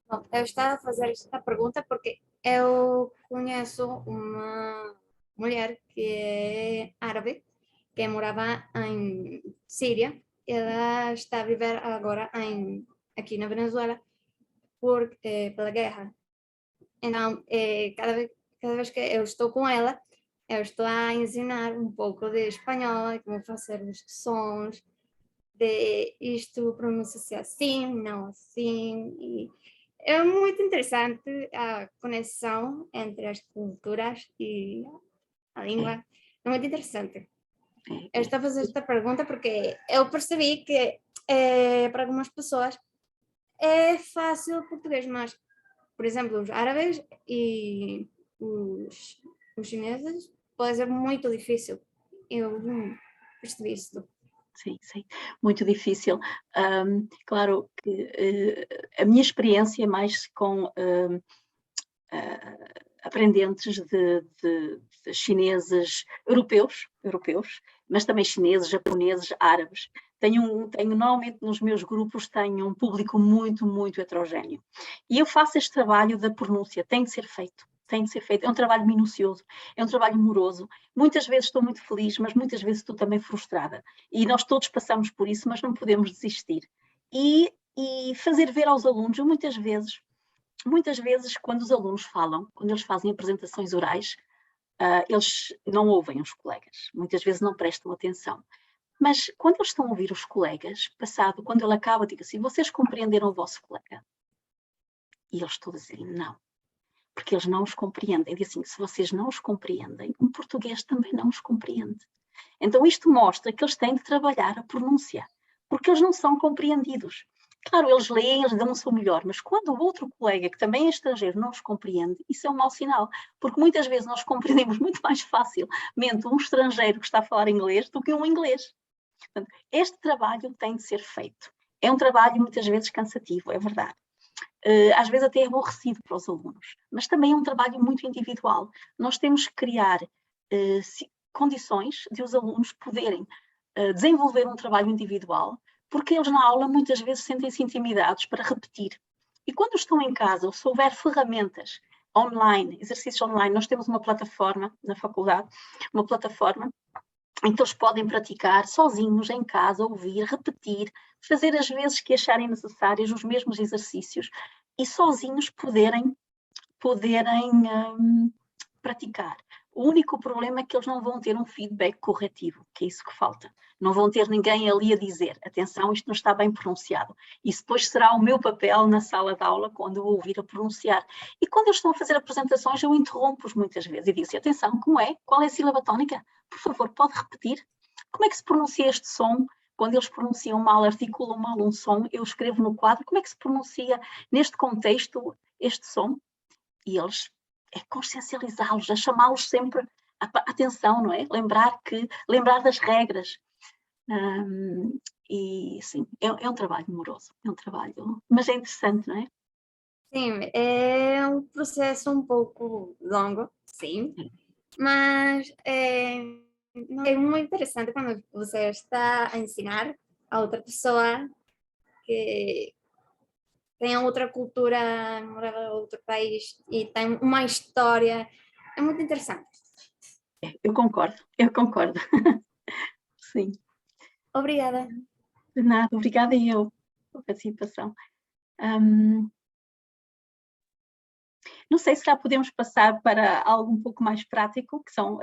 Bom, eu estava a fazer esta pergunta porque eu conheço uma mulher que é árabe, que morava em Síria. Ela está a viver agora aqui na Venezuela pela guerra. Então, cada vez que eu estou com ela, eu estou a ensinar um pouco de espanhol, como fazer os sons, de isto pronuncia-se assim, não assim. E é muito interessante a conexão entre as culturas e a língua. É muito interessante. Eu estou a fazer esta pergunta porque eu percebi que para algumas pessoas é fácil o português, mas, por exemplo, os árabes e os chineses pode ser muito difícil. Eu percebi isso. Sim, sim, muito difícil. Claro que a minha experiência mais com aprendentes de chineses europeus, mas também chineses, japoneses, árabes. Tenho normalmente nos meus grupos tenho um público muito, muito heterogéneo. E eu faço este trabalho da pronúncia, tem de ser feito. Tem de ser feito. É um trabalho minucioso, é um trabalho moroso. Muitas vezes estou muito feliz, mas muitas vezes estou também frustrada. E nós todos passamos por isso, mas não podemos desistir. E fazer ver aos alunos, muitas vezes, quando os alunos falam, quando eles fazem apresentações orais, eles não ouvem os colegas. Muitas vezes não prestam atenção. Mas quando eles estão a ouvir os colegas, quando ele acaba, digo assim, vocês compreenderam o vosso colega? E eles todos dizem, não. Porque eles não os compreendem. Diz assim, se vocês não os compreendem, um português também não os compreende. Então isto mostra que eles têm de trabalhar a pronúncia, porque eles não são compreendidos. Claro, eles leem, eles dão o seu melhor, mas quando o outro colega, que também é estrangeiro, não os compreende, isso é um mau sinal, porque muitas vezes nós compreendemos muito mais facilmente um estrangeiro que está a falar inglês do que um inglês. Portanto, este trabalho tem de ser feito. É um trabalho muitas vezes cansativo, é verdade. Às vezes até aborrecido para os alunos, mas também é um trabalho muito individual. Nós temos que criar condições de os alunos poderem desenvolver um trabalho individual, porque eles na aula muitas vezes sentem-se intimidados para repetir. E quando estão em casa, ou se houver ferramentas online, exercícios online, nós temos uma plataforma na faculdade, uma plataforma em que eles podem praticar sozinhos em casa, ouvir, repetir, fazer as vezes que acharem necessárias os mesmos exercícios e sozinhos poderem praticar. O único problema é que eles não vão ter um feedback corretivo, que é isso que falta. Não vão ter ninguém ali a dizer, atenção, isto não está bem pronunciado. Isso depois será o meu papel na sala de aula, quando eu ouvir a pronunciar. E quando eles estão a fazer apresentações, eu interrompo-os muitas vezes e digo assim, atenção, como é? Qual é a sílaba tónica? Por favor, pode repetir? Como é que se pronuncia este som? Quando eles pronunciam mal, articulam mal um som, eu escrevo no quadro, como é que se pronuncia neste contexto este som? E eles, é consciencializá-los, a chamá-los sempre a atenção, não é? Lembrar das regras. E sim, é um trabalho moroso, é um trabalho, mas é interessante, não é? Sim, é um processo um pouco longo, sim, mas é muito interessante quando você está a ensinar a outra pessoa que tem outra cultura, mora em outro país e tem uma história, é muito interessante. Eu concordo. Sim. Obrigada. De nada, obrigada eu pela participação. Não sei se já podemos passar para algo um pouco mais prático, que são...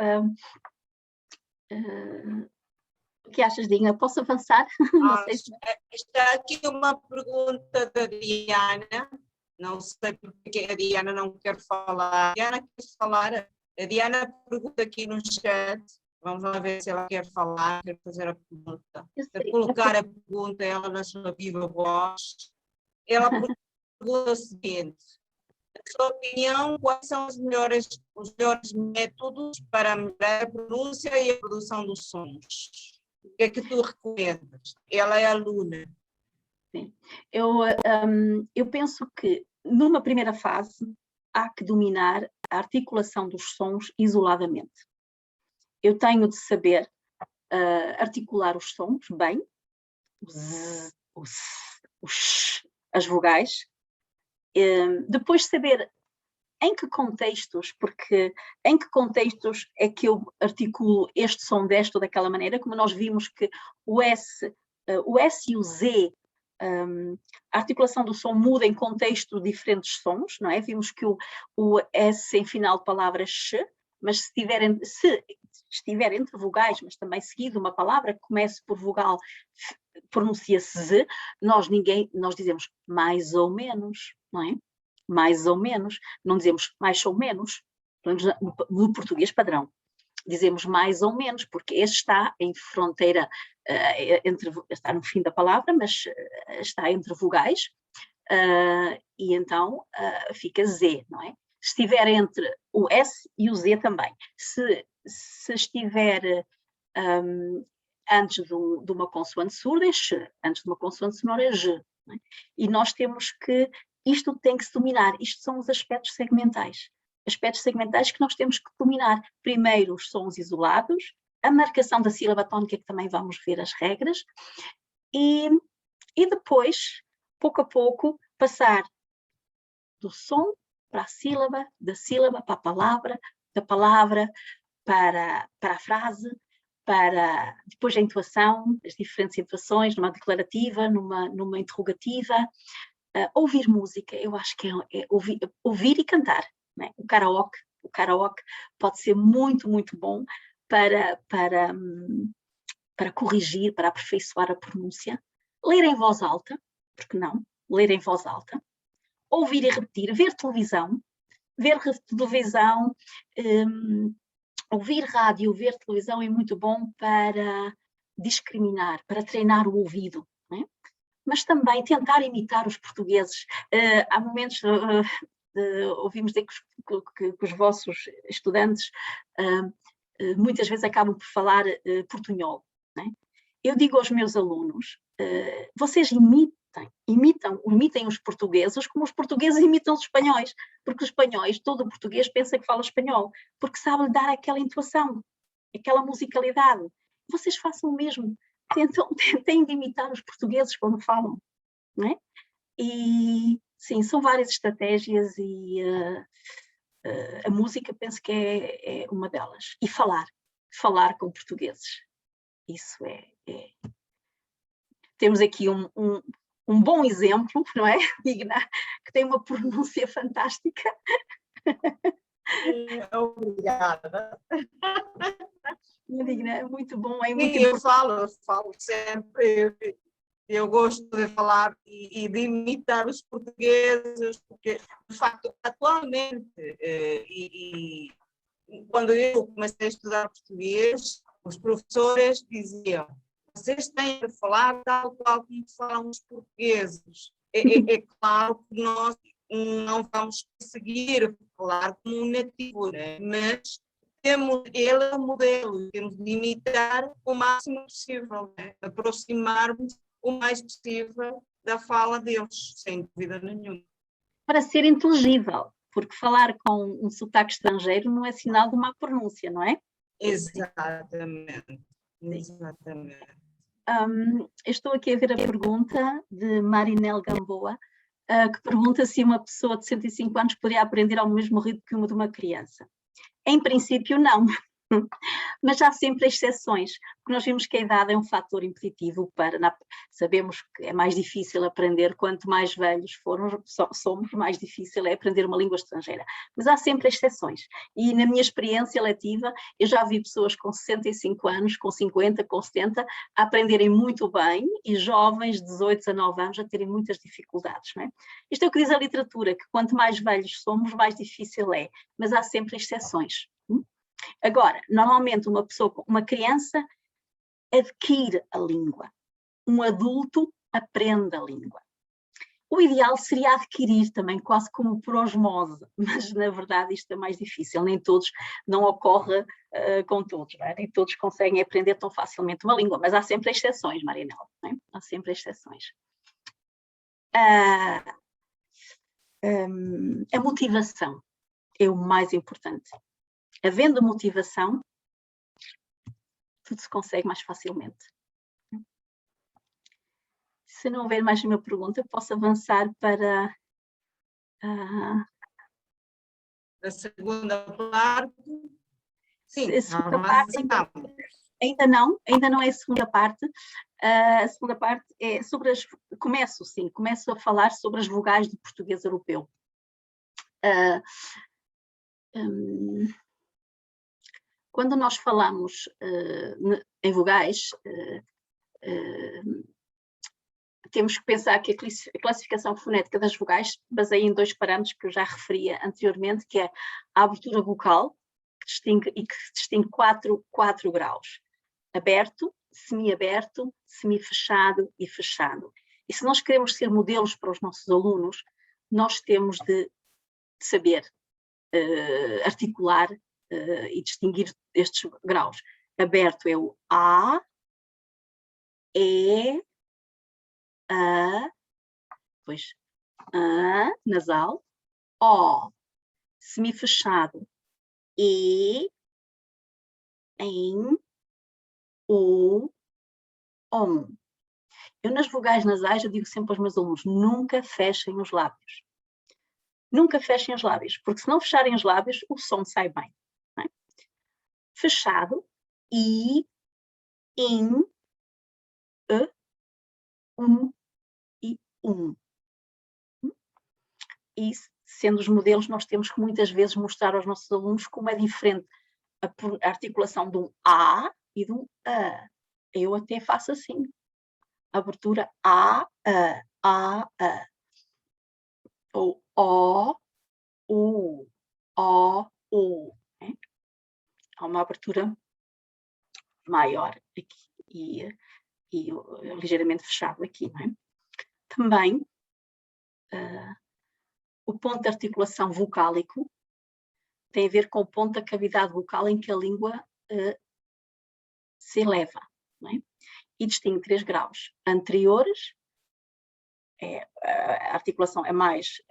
o que achas, Dinha? Posso avançar? Não sei se... Está aqui uma pergunta da Diana, não sei porque a Diana não quer falar. A Diana quer falar? A Diana pergunta aqui no chat, vamos lá ver se ela quer falar, quer fazer a pergunta. Quer colocar a pergunta, ela na sua viva voz. Ela pergunta pergunta o seguinte: na sua opinião, quais são os melhores métodos para melhorar a pronúncia e a produção dos sons? O que é que tu recomendas? Ela é aluna. Sim. Eu penso que, numa primeira fase, há que dominar a articulação dos sons isoladamente. Eu tenho de saber articular os sons bem, o z, o s, o sh, as vogais. Depois saber em que contextos, porque em que contextos é que eu articulo este som desta ou daquela maneira, como nós vimos que o S e o Z, a articulação do som muda em contexto de diferentes sons, não é? Vimos que o S em final de palavra sh, mas se estiver entre vogais, mas também seguido uma palavra que comece por vogal, pronuncia-se z, nós dizemos mais ou menos, não é? Mais ou menos, não dizemos mais ou menos, no português padrão. Dizemos mais ou menos, porque este está em fronteira, está no fim da palavra, mas está entre vogais, e então fica Z, não é? Se estiver entre o S e o Z também. Se estiver antes de uma consoante surda é X, antes de uma consoante sonora é G. Não é? E nós temos que, isto tem que se dominar, isto são os aspectos segmentais. Aspectos segmentais que nós temos que dominar. Primeiro os sons isolados, a marcação da sílaba tónica, que também vamos ver as regras, e depois, pouco a pouco, passar do som para a sílaba, da sílaba para a palavra, da palavra para a frase, para depois a entoação, as diferentes entoações, numa declarativa, numa interrogativa. Ouvir música, eu acho que é ouvir e cantar. Não é? O karaoke pode ser muito, muito bom para corrigir, para aperfeiçoar a pronúncia. Ler em voz alta, porque não? Ler em voz alta. Ouvir e repetir, ver televisão, ouvir rádio, ver televisão é muito bom para discriminar, para treinar o ouvido, não é? Mas também tentar imitar os portugueses. Há momentos, ouvimos dizer que os vossos estudantes muitas vezes acabam por falar portunhol, não é? Eu digo aos meus alunos, vocês imitem os portugueses como os portugueses imitam os espanhóis, porque os espanhóis, todo o português pensa que fala espanhol, porque sabe dar aquela entoação, aquela musicalidade. Vocês façam o mesmo, tentem de imitar os portugueses quando falam, não é? E sim, são várias estratégias e a música penso que é uma delas. E falar com portugueses, isso é... Temos aqui um bom exemplo, não é, Digna? Que tem uma pronúncia fantástica. Obrigada. Digna, é muito bom. É muito eu falo sempre, eu gosto de falar e de imitar os portugueses, porque, de facto, atualmente, quando eu comecei a estudar português, os professores diziam: vocês têm de falar tal qual como falam os portugueses. É claro que nós não vamos conseguir falar como um nativo, né? Mas ele é o modelo, temos de imitar o máximo possível, né? Aproximar-nos o mais possível da fala deles, sem dúvida nenhuma. Para ser inteligível, porque falar com um sotaque estrangeiro não é sinal de má pronúncia, não é? Exatamente. Exatamente. Estou aqui a ver a pergunta de Marinel Gamboa, que pergunta se uma pessoa de 65 anos poderia aprender ao mesmo ritmo que uma de uma criança. Em princípio, não. Mas há sempre exceções, porque nós vimos que a idade é um fator impeditivo sabemos que é mais difícil aprender, quanto mais velhos somos, mais difícil é aprender uma língua estrangeira. Mas há sempre exceções. E na minha experiência letiva, eu já vi pessoas com 65 anos, com 50, com 70, a aprenderem muito bem e jovens de 18, 19 anos a terem muitas dificuldades. Não é? Isto é o que diz a literatura, que quanto mais velhos somos, mais difícil é. Mas há sempre exceções. Agora, normalmente uma criança adquire a língua, um adulto aprende a língua. O ideal seria adquirir também, quase como por osmose, mas na verdade isto é mais difícil, nem todos, não ocorre com todos, não é? Nem todos conseguem aprender tão facilmente uma língua, mas há sempre exceções, Marinela, não é? Há sempre exceções. A motivação é o mais importante. Havendo motivação, tudo se consegue mais facilmente. Se não houver mais nenhuma pergunta, eu posso avançar para a segunda parte. Sim, a segunda parte ainda não é a segunda parte. A segunda parte é sobre começo a falar sobre as vogais do português europeu. Quando nós falamos em vogais, temos que pensar que a classificação fonética das vogais baseia em 2 parâmetros que eu já referia anteriormente, que é a abertura vocal, que distingue 4 graus: aberto, semi-aberto, semi-fechado e fechado. E se nós queremos ser modelos para os nossos alunos, nós temos de saber articular e distinguir estes graus. Aberto é o A, E, A, depois A, nasal, O, semi-fechado, E, em, O, ON. Eu nas vogais nasais, eu digo sempre aos meus alunos, nunca fechem os lábios. Nunca fechem os lábios, porque se não fecharem os lábios, o som sai bem. Não é? Fechado, I, in, E, e E, sendo os modelos, nós temos que muitas vezes mostrar aos nossos alunos como é diferente a articulação de um A e de um A. Eu até faço assim. Abertura A, A. Ou O, U, O, U. Né? Há uma abertura maior aqui e ligeiramente fechado aqui, não é? Também o ponto de articulação vocálico tem a ver com o ponto da cavidade vocal em que a língua se eleva, não é? E distingue 3 graus. Anteriores, a articulação é mais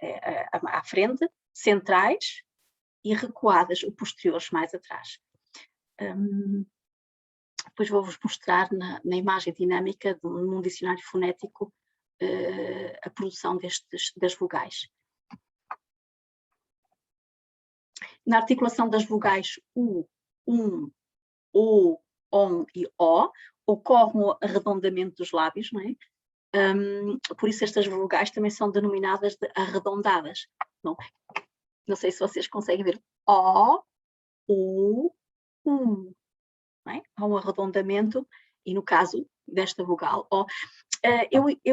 à frente, centrais e recuadas, os posteriores mais atrás. Depois vou-vos mostrar na imagem dinâmica num dicionário fonético a produção das vogais. Na articulação das vogais U, O, ON e O, ocorre um arredondamento dos lábios, não é? Por isso estas vogais também são denominadas de arredondadas. Não sei se vocês conseguem ver. O, U, U. Não é? Há um arredondamento e no caso desta vogal O.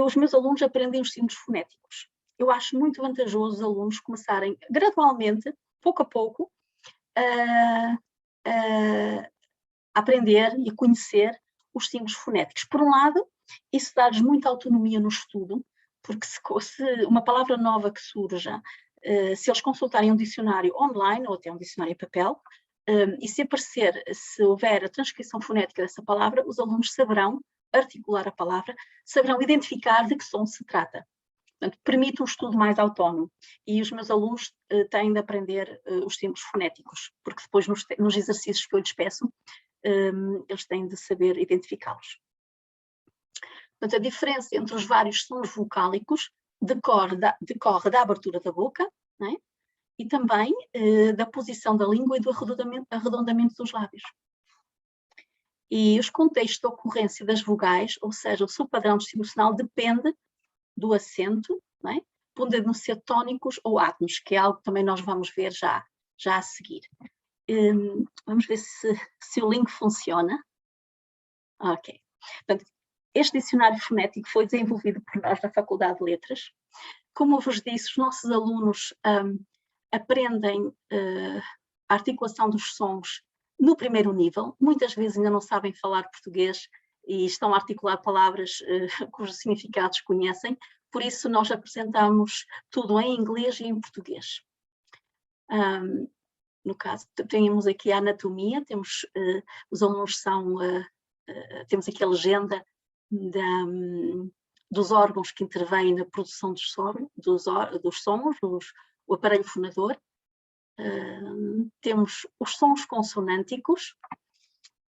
Os meus alunos aprendem os signos fonéticos. Eu acho muito vantajoso os alunos começarem gradualmente, pouco a pouco, a aprender e a conhecer os signos fonéticos. Por um lado, isso dá-lhes muita autonomia no estudo, porque se uma palavra nova que surja, se eles consultarem um dicionário online ou até um dicionário em papel, e se houver a transcrição fonética dessa palavra, os alunos saberão articular a palavra, saberão identificar de que som se trata. Portanto, permite um estudo mais autónomo. E os meus alunos têm de aprender os símbolos fonéticos, porque depois nos exercícios que eu lhes peço, eles têm de saber identificá-los. Portanto, a diferença entre os vários sons vocálicos decorre da abertura da boca, não é? E também da posição da língua e do arredondamento dos lábios. E os contextos de ocorrência das vogais, ou seja, o seu padrão distribucional depende do acento, não é? Podendo ser tónicos ou átonos, que é algo que também nós vamos ver já a seguir. Vamos ver se o link funciona. Ok. Portanto, este dicionário fonético foi desenvolvido por nós na Faculdade de Letras. Como eu vos disse, os nossos alunos aprendem a articulação dos sons no primeiro nível. Muitas vezes ainda não sabem falar português e estão a articular palavras cujos significados conhecem. por isso nós apresentamos tudo em inglês e em português. No caso, temos aqui a anatomia, temos, os alunos são, temos aqui a legenda dos órgãos que intervêm na produção dos sons, o aparelho fonador. Temos os sons consonânticos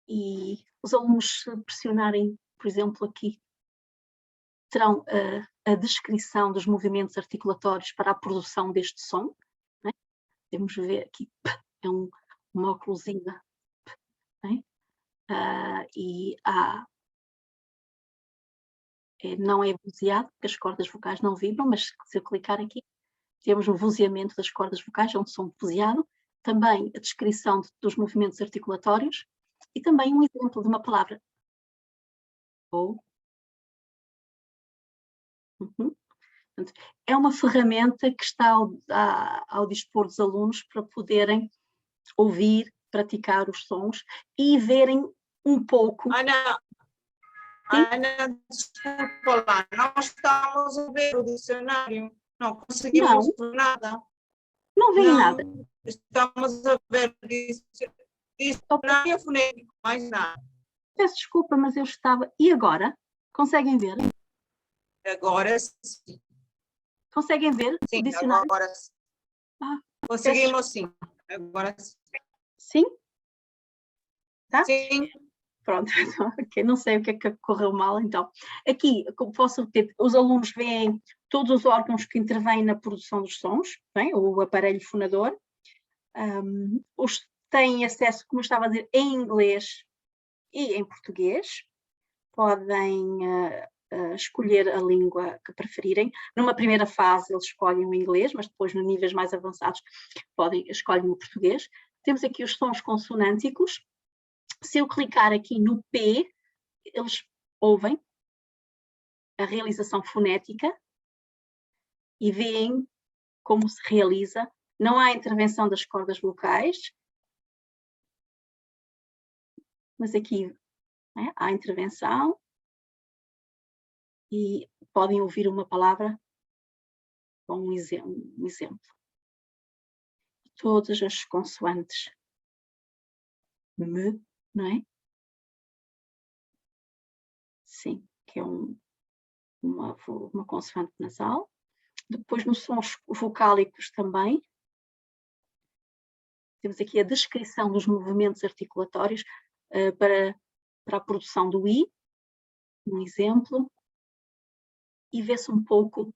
e os alunos, se pressionarem, por exemplo, aqui, terão a descrição dos movimentos articulatórios para a produção deste som. Né? Podemos ver aqui, é uma oclusiva. Né? E não é vozeado, porque as cordas vocais não vibram, mas se eu clicar aqui, temos um vozeamento das cordas vocais, é um som vozeado. Também a descrição dos movimentos articulatórios e também um exemplo de uma palavra. Ou. É uma ferramenta que está ao dispor dos alunos para poderem ouvir, praticar os sons e verem um pouco. Ana, desculpa lá, nós estamos a ver o dicionário, não conseguimos ver nada. Não veem nada. Estamos a ver o dicionário fonético, mais nada. Peço desculpa, mas eu estava... E agora? Conseguem ver? Agora sim. Conseguem ver sim, o dicionário? Agora sim. Conseguimos sim. Agora sim. Sim? Tá? Sim. Pronto, okay. Não sei o que é que correu mal, então. Aqui, como posso repetir, os alunos veem todos os órgãos que intervêm na produção dos sons, bem? O aparelho fonador. Têm acesso, como eu estava a dizer, em inglês e em português. Podem escolher a língua que preferirem. Numa primeira fase eles escolhem o inglês, mas depois, nos níveis mais avançados, escolhem o português. Temos aqui os sons consonânticos. Se eu clicar aqui no P, eles ouvem a realização fonética e veem como se realiza. Não há intervenção das cordas vocais, mas aqui há intervenção e podem ouvir uma palavra com um exemplo. Todas as consoantes M, não é? Sim, que é uma consoante nasal. Depois, nos sons vocálicos também, temos aqui a descrição dos movimentos articulatórios para a produção do I, um exemplo, e vê-se um pouco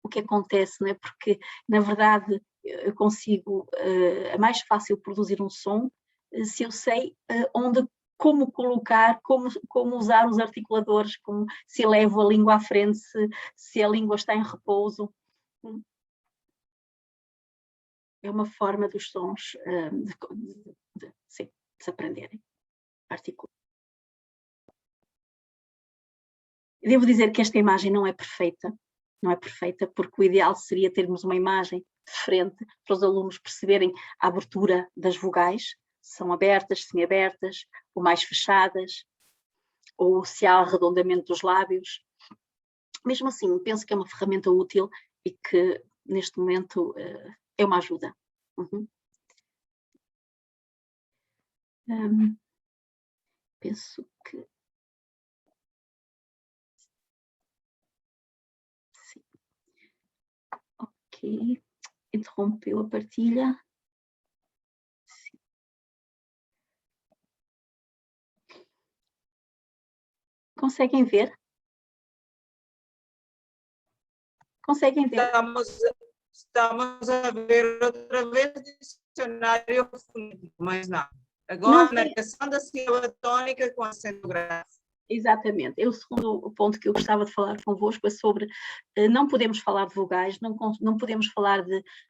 o que acontece, não é? Porque, na verdade, eu consigo, é mais fácil produzir um som se eu sei como colocar, como usar os articuladores, se levo a língua à frente, se a língua está em repouso. É uma forma dos sons de se aprenderem a articular. Devo dizer que esta imagem não é perfeita, porque o ideal seria termos uma imagem de frente para os alunos perceberem a abertura das vogais, se são abertas, semiabertas, ou mais fechadas, ou se há arredondamento dos lábios. Mesmo assim, penso que é uma ferramenta útil e que, neste momento, é uma ajuda. Penso que... Sim. Ok. Interrompeu a partilha. Sim. Conseguem ver? Conseguem ver? Estamos a ver outra vez o dicionário fonético, mas não. Agora, a marcação da sílaba tónica com acento grave. Exatamente. O segundo ponto que eu gostava de falar convosco é sobre não podemos falar de vogais, não podemos falar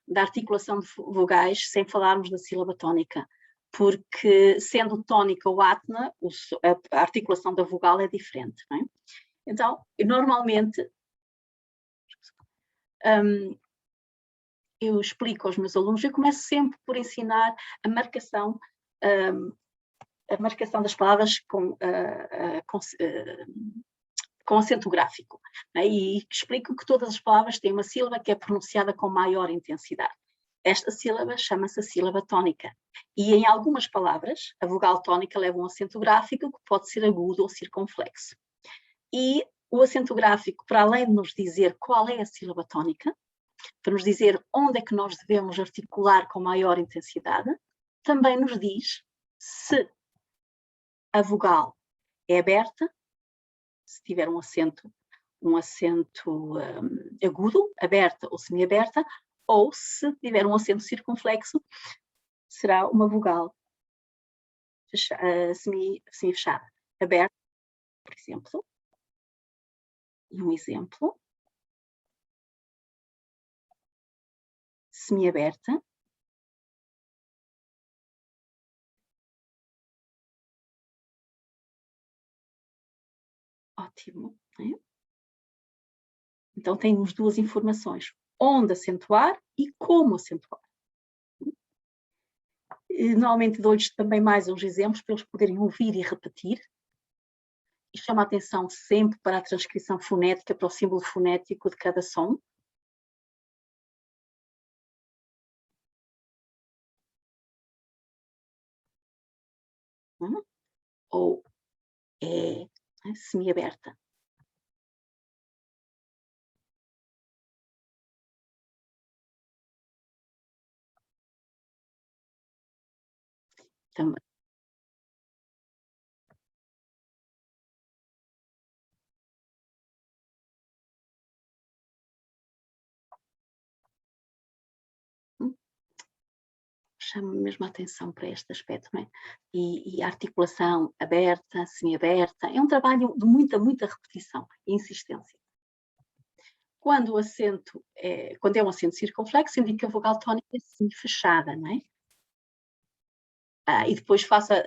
da articulação de vogais sem falarmos da sílaba tónica, porque sendo tónica ou átona, a articulação da vogal é diferente, não é? Então, normalmente, eu explico aos meus alunos, eu começo sempre por ensinar a marcação das palavras com acento gráfico. E explico que todas as palavras têm uma sílaba que é pronunciada com maior intensidade. Esta sílaba chama-se a sílaba tónica. E em algumas palavras, a vogal tónica leva um acento gráfico que pode ser agudo ou circunflexo. E o acento gráfico, para além de nos dizer qual é a sílaba tónica, para nos dizer onde é que nós devemos articular com maior intensidade, também nos diz se a vogal é aberta, se tiver um acento agudo, aberta ou semi-aberta, ou se tiver um acento circunflexo, será uma vogal semi-fechada. Aberta, por exemplo. E um exemplo. Semi-aberta. Ótimo. Então temos duas informações. Onde acentuar e como acentuar. Normalmente dou-lhes também mais uns exemplos para eles poderem ouvir e repetir. E chama a atenção sempre para a transcrição fonética, para o símbolo fonético de cada som. Ou é semi-aberta. Também. Chama mesmo a atenção para este aspecto, não é? E a articulação aberta, semi-aberta, é um trabalho de muita repetição e insistência. Quando o acento quando é um acento circunflexo, indica que a vogal tónica é semi-fechada, não é? E depois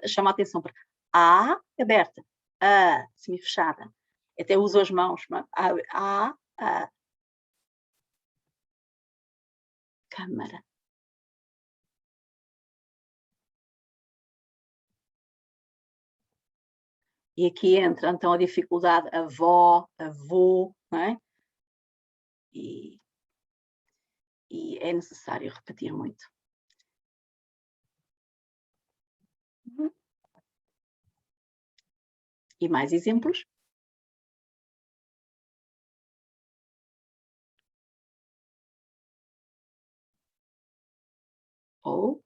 chama a atenção para A aberta, A semi-fechada. Até uso as mãos, não é? A. Câmara. E aqui entra então a dificuldade, avó, avô, não é? E é necessário repetir muito. E mais exemplos? Ou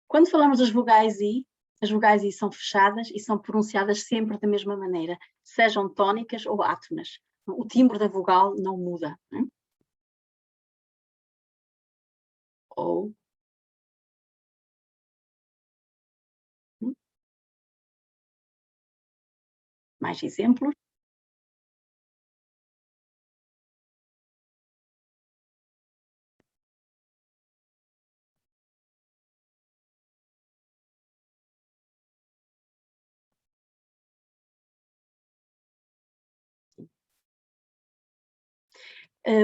quando falamos das vogais I, as vogais I são fechadas e são pronunciadas sempre da mesma maneira, sejam tónicas ou átonas. O timbre da vogal não muda. Não é? Ou mais exemplos?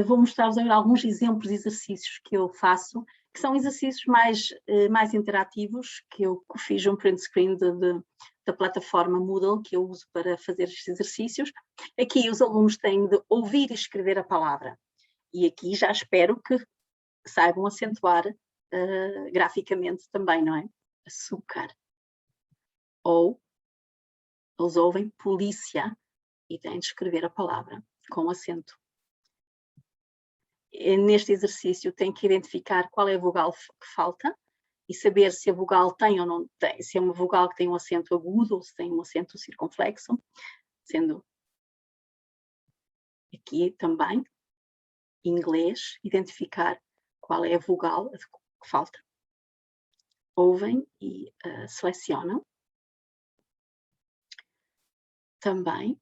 Vou mostrar-vos agora alguns exemplos de exercícios que eu faço, que são exercícios mais interativos, que eu fiz um print screen da plataforma Moodle, que eu uso para fazer estes exercícios. Aqui os alunos têm de ouvir e escrever a palavra. E aqui já espero que saibam acentuar graficamente também, não é? Açúcar. Ou eles ouvem polícia e têm de escrever a palavra com acento. Neste exercício tem que identificar qual é a vogal que falta e saber se a vogal tem ou não tem, se é uma vogal que tem um acento agudo ou se tem um acento circunflexo, sendo aqui também, em inglês, identificar qual é a vogal que falta. Ouvem e selecionam. Também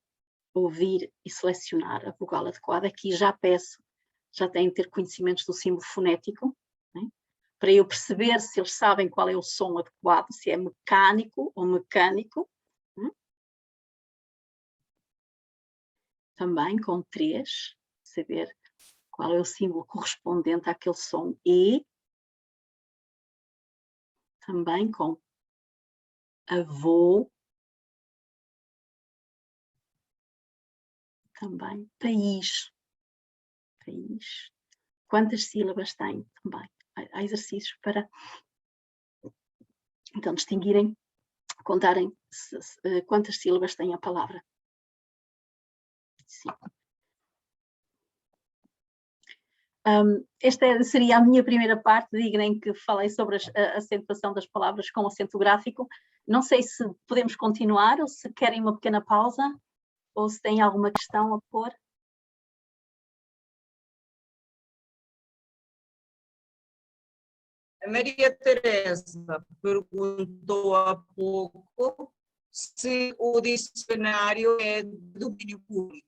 ouvir e selecionar a vogal adequada. Aqui já têm de ter conhecimentos do símbolo fonético, né? Para eu perceber se eles sabem qual é o som adequado, se é mecânico ou mecânico. Né? também com 3, saber qual é o símbolo correspondente àquele som E, também com avô, também país. País. Quantas sílabas tem também? Há exercícios para então distinguirem, contarem quantas sílabas tem a palavra. Sim. Esta seria a minha primeira parte, digna, em que falei sobre a acentuação das palavras com acento gráfico. Não sei se podemos continuar ou se querem uma pequena pausa ou se têm alguma questão a pôr. A Maria Teresa perguntou há pouco se o dicionário é de domínio público.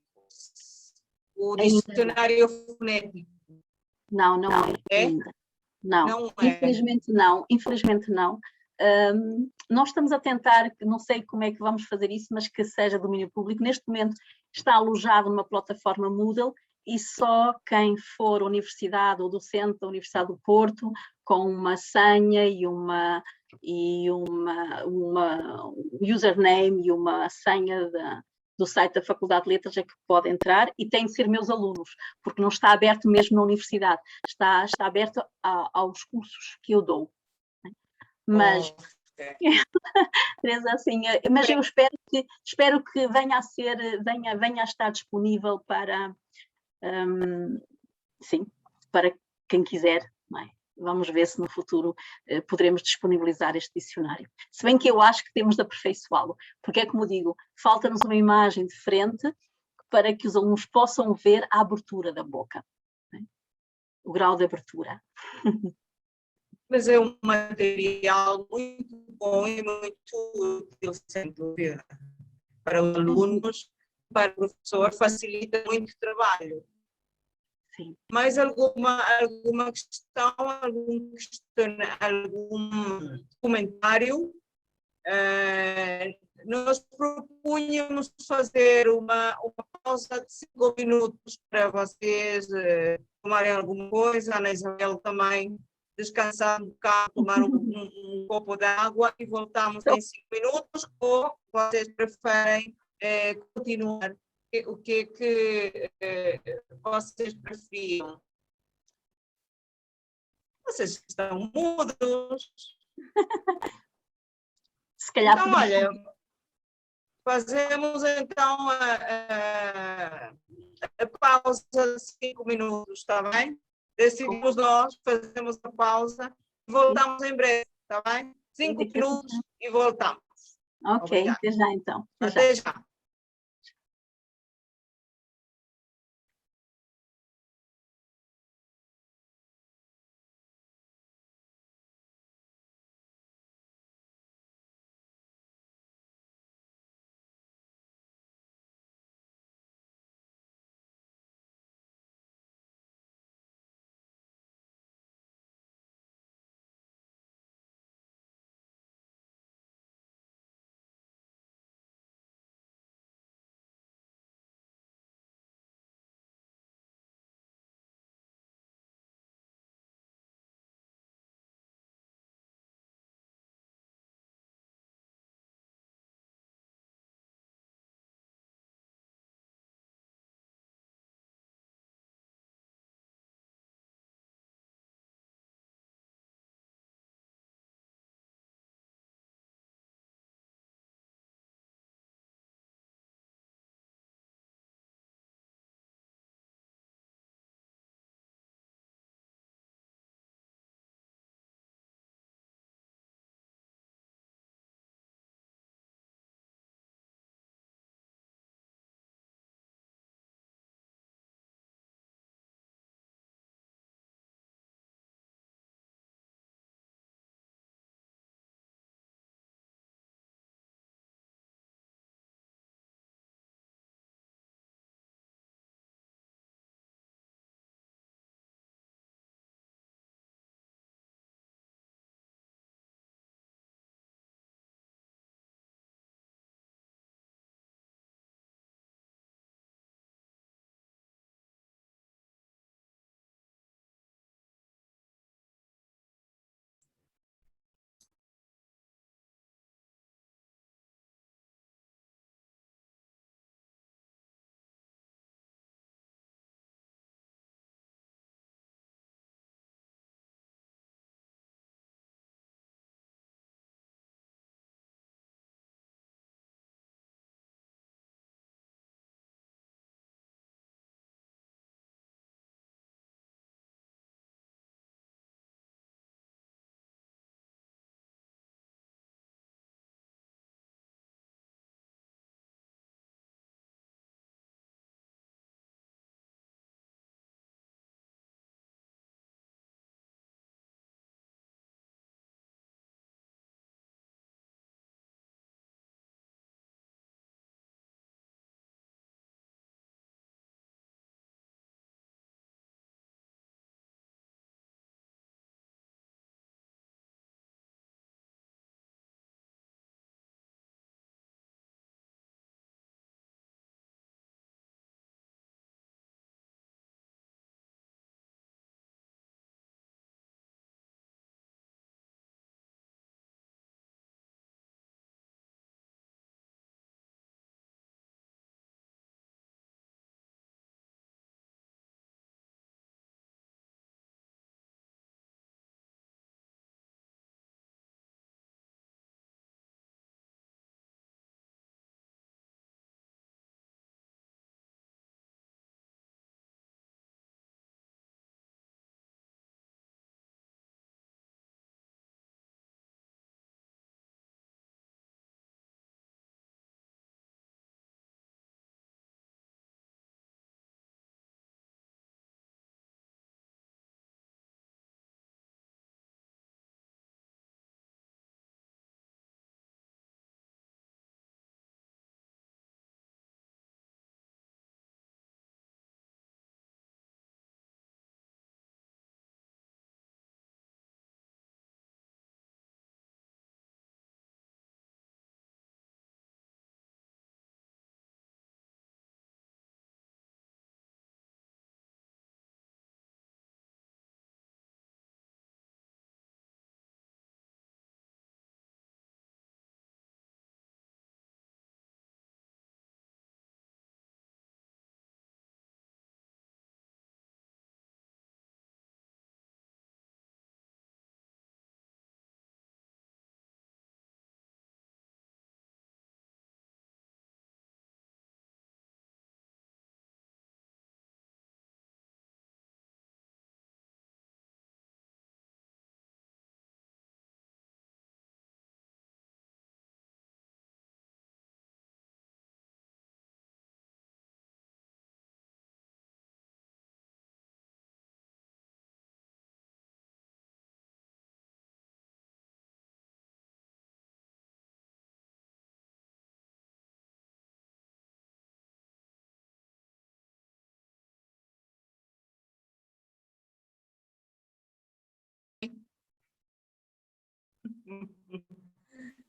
O dicionário fonético. Não é ainda. Não, infelizmente não. Nós estamos a tentar, não sei como é que vamos fazer isso, mas que seja domínio público. Neste momento está alojado numa plataforma Moodle e só quem for universidade ou docente da Universidade do Porto, com uma senha e uma username e uma senha do site da Faculdade de Letras é que pode entrar, e tem de ser meus alunos, porque não está aberto mesmo na universidade, está aberto aos cursos que eu dou. Mas, Teresa, assim, mas eu espero que venha a estar disponível para, sim, para quem quiser, não é? Vamos ver se no futuro poderemos disponibilizar este dicionário. Se bem que eu acho que temos de aperfeiçoá-lo, porque é como digo, falta-nos uma imagem de frente para que os alunos possam ver a abertura da boca, né? O grau de abertura. Mas é um material muito bom e muito útil, sem dúvida. Para os alunos, para o professor, facilita muito o trabalho. Sim. Mais alguma questão, algum comentário? Nós propunhamos fazer uma pausa de 5 minutos para vocês tomarem alguma coisa, a Ana Isabel também descansar um bocado, tomar um copo de água e voltamos em 5 minutos, ou vocês preferem continuar? O que é que vocês preferiam? Vocês estão mudos. Se calhar então, olha, fazemos então a pausa de 5 minutos, está bem? Decidimos nós, fazemos a pausa e voltamos em breve, está bem? 5 minutos e voltamos. Ok, obrigada. Até já então. Até já.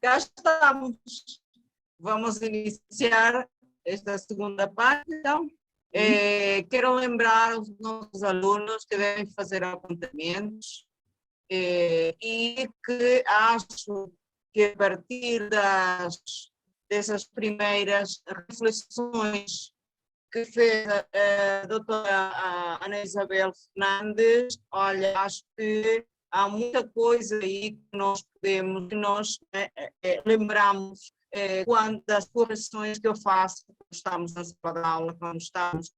Já estamos. Vamos iniciar esta segunda parte, então. Quero lembrar aos nossos alunos que devem fazer apontamentos e que acho que a partir dessas primeiras reflexões que fez a doutora Ana Isabel Fernandes, olha, acho que há muita coisa aí que nós podemos, que nós lembramos quando das correções que eu faço quando estamos na sala de aula,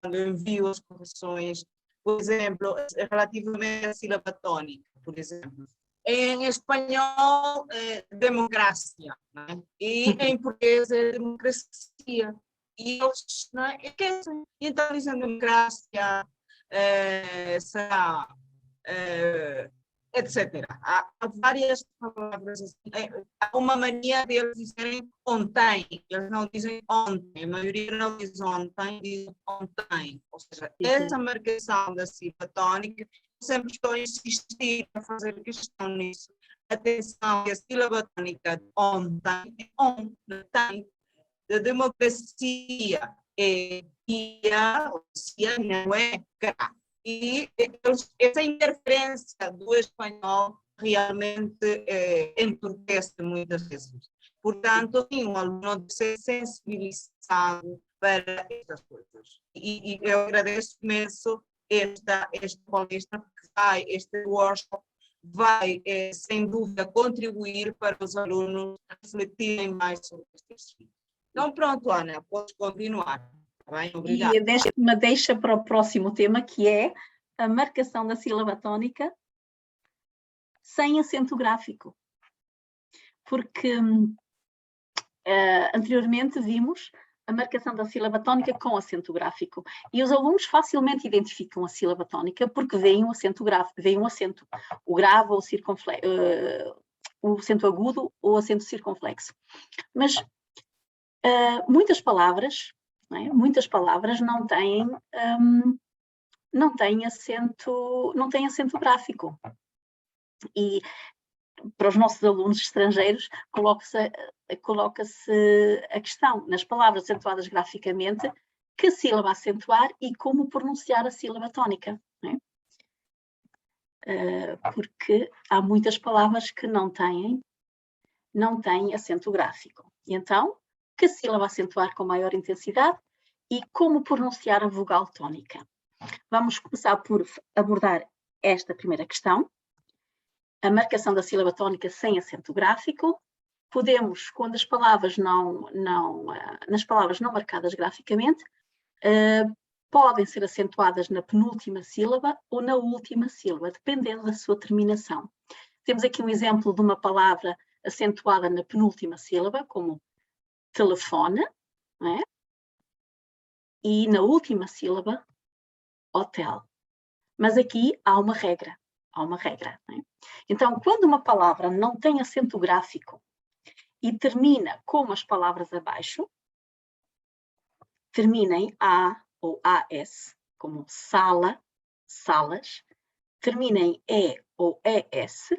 quando eu envio as correções, por exemplo, relativamente à sílaba tónica, por exemplo. Em espanhol, democracia, né? E em português é democracia. E eles, né, esquecem. Então, dizem democracia, será, etc. Há várias palavras assim. Há uma mania deles dizerem ontem. Eles não dizem ontem. A maioria não diz ontem, diz ontem. Ou seja, essa marcação da sílaba tónica, sempre estou a insistir a fazer questão nisso. Atenção, que a sílaba tónica de ontem é ontem. Da democracia é ia, não é cá. E essa interferência do espanhol realmente entorpece muitas vezes. Portanto, sim, um aluno deve ser sensibilizado para estas coisas. E eu agradeço imenso esta palestra, porque este workshop vai, sem dúvida, contribuir para os alunos refletirem mais sobre estes assuntos. Então, pronto, Ana, podes continuar. Bem, obrigada. E deixa para o próximo tema, que é a marcação da sílaba tónica sem acento gráfico. Porque anteriormente vimos a marcação da sílaba tónica com acento gráfico. E os alunos facilmente identificam a sílaba tónica porque veem o acento gráfico, veem um acento, o grave ou o acento agudo ou o acento circunflexo. Mas muitas palavras não têm acento gráfico. E para os nossos alunos estrangeiros coloca-se a questão, nas palavras acentuadas graficamente, que sílaba acentuar e como pronunciar a sílaba tónica. Não é? Porque há muitas palavras que não têm acento gráfico. E então, que sílaba acentuar com maior intensidade e como pronunciar a vogal tónica. Vamos começar por abordar esta primeira questão. A marcação da sílaba tónica sem acento gráfico. Podemos, quando as palavras nas palavras não marcadas graficamente, podem ser acentuadas na penúltima sílaba ou na última sílaba, dependendo da sua terminação. Temos aqui um exemplo de uma palavra acentuada na penúltima sílaba, como telefone, não é? E na última sílaba, hotel. Mas aqui há uma regra. Não é? Então, quando uma palavra não tem acento gráfico e termina como as palavras abaixo, termina em A ou AS, como sala, salas, termina em E ou ES,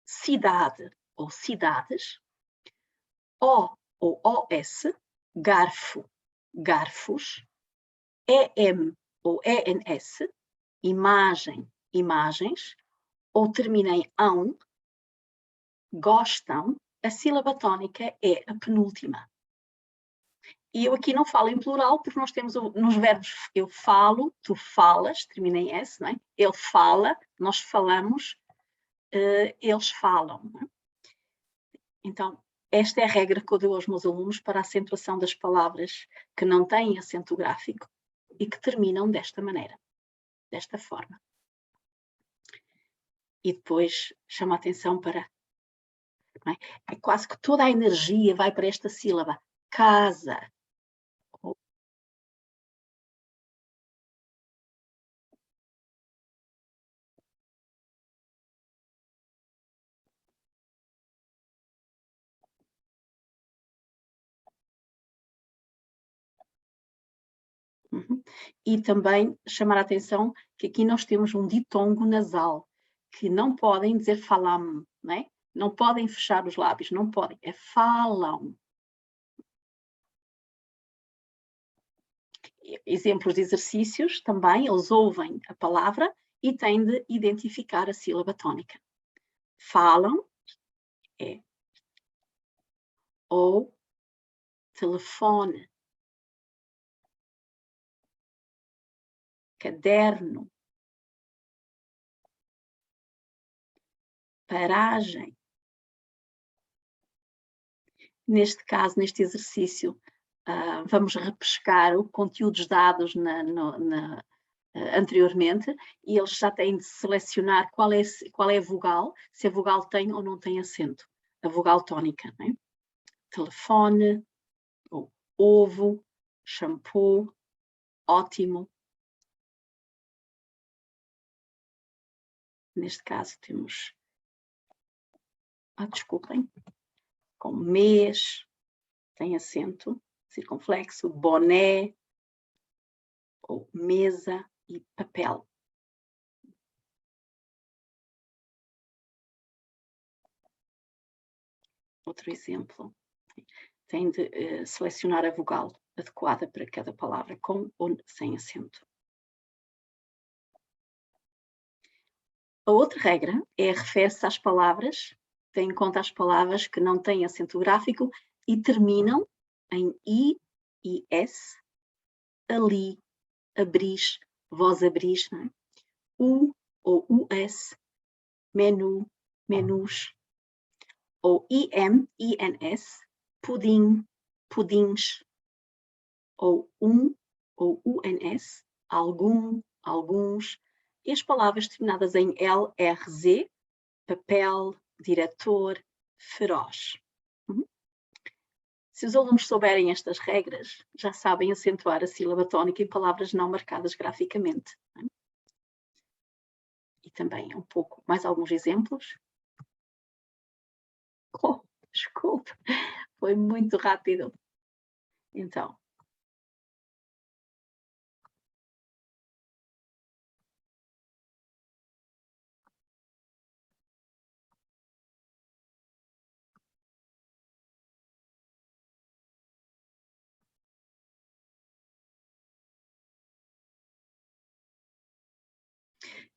cidade ou cidades, O ou OS, garfo, garfos, EM ou ENS, imagem, imagens, ou termina em ão, gostam, a sílaba tónica é a penúltima. E eu aqui não falo em plural, porque nós temos nos verbos eu falo, tu falas, termina em S, não é? Ele fala, nós falamos, eles falam. Não é? Então, esta é a regra que eu dou aos meus alunos para a acentuação das palavras que não têm acento gráfico e que terminam desta maneira, desta forma. E depois chama a atenção para... Não é? É quase que toda a energia vai para esta sílaba. Casa. E também chamar a atenção que aqui nós temos um ditongo nasal, que não podem dizer falam, não é? Não podem fechar os lábios, não podem, é falam. Exemplos de exercícios também, eles ouvem a palavra e têm de identificar a sílaba tónica. Falam, é. Ou telefone, caderno, paragem. Neste caso, neste exercício, vamos repescar os conteúdos dados anteriormente e eles já têm de selecionar qual é a vogal, se a vogal tem ou não tem acento, a vogal tónica, não é? Telefone, ou ovo, shampoo, ótimo. Neste caso temos, desculpem, com mês, tem acento, circunflexo, boné, ou mesa e papel. Outro exemplo, tem de selecionar a vogal adequada para cada palavra, com ou sem acento. A outra regra refere-se às palavras, tem em conta as palavras que não têm acento gráfico e terminam em I e S, ali, abris, vós abris, não é? U ou US, menu, menus, ou IM, INS, pudim, pudins, ou ou UNS, algum, alguns, e as palavras terminadas em L, R, Z, papel, diretor, feroz. Se os alunos souberem estas regras, já sabem acentuar a sílaba tónica em palavras não marcadas graficamente. E também um pouco, mais alguns exemplos. Oh, desculpe, foi muito rápido. Então.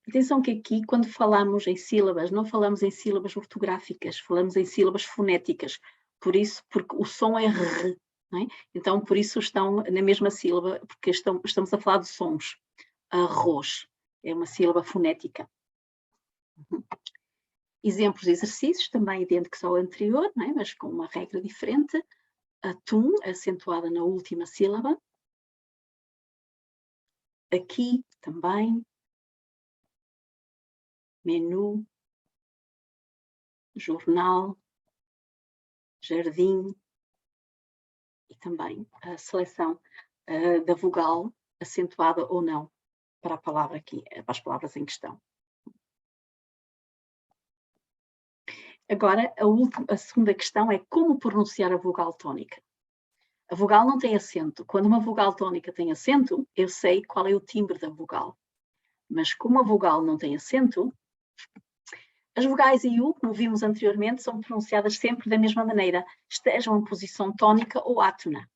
Atenção que aqui, quando falamos em sílabas, não falamos em sílabas ortográficas, falamos em sílabas fonéticas. Por isso, porque o som é R, não é? Então, por isso estão na mesma sílaba, porque estamos a falar de sons. Arroz é uma sílaba fonética. Exemplos de exercícios, também idênticos ao anterior, não é? Mas com uma regra diferente. Atum, acentuada na última sílaba. Aqui, também. Menu, jornal, jardim e também a seleção da vogal acentuada ou não para a palavra aqui, para as palavras em questão. Agora, a segunda questão é como pronunciar a vogal tónica. A vogal não tem acento. Quando uma vogal tónica tem acento, eu sei qual é o timbre da vogal. Mas como a vogal não tem acento, as vogais IU, como vimos anteriormente, são pronunciadas sempre da mesma maneira, estejam em posição tónica ou átona.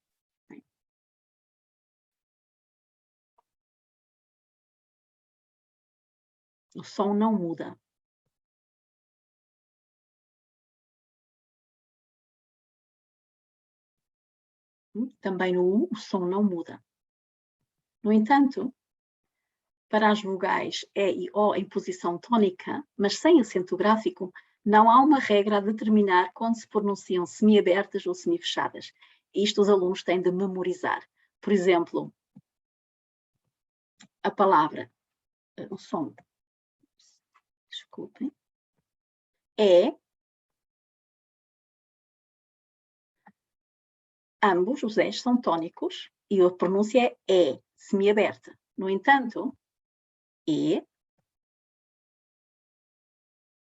O som não muda. Também no U, o som não muda. No entanto, para as vogais E e O em posição tónica, mas sem acento gráfico, não há uma regra a determinar quando se pronunciam semiabertas ou semifechadas. Isto os alunos têm de memorizar. Por exemplo, a palavra, o som, desculpem, ambos os S são tônicos e a pronúncia é semiaberta. No entanto,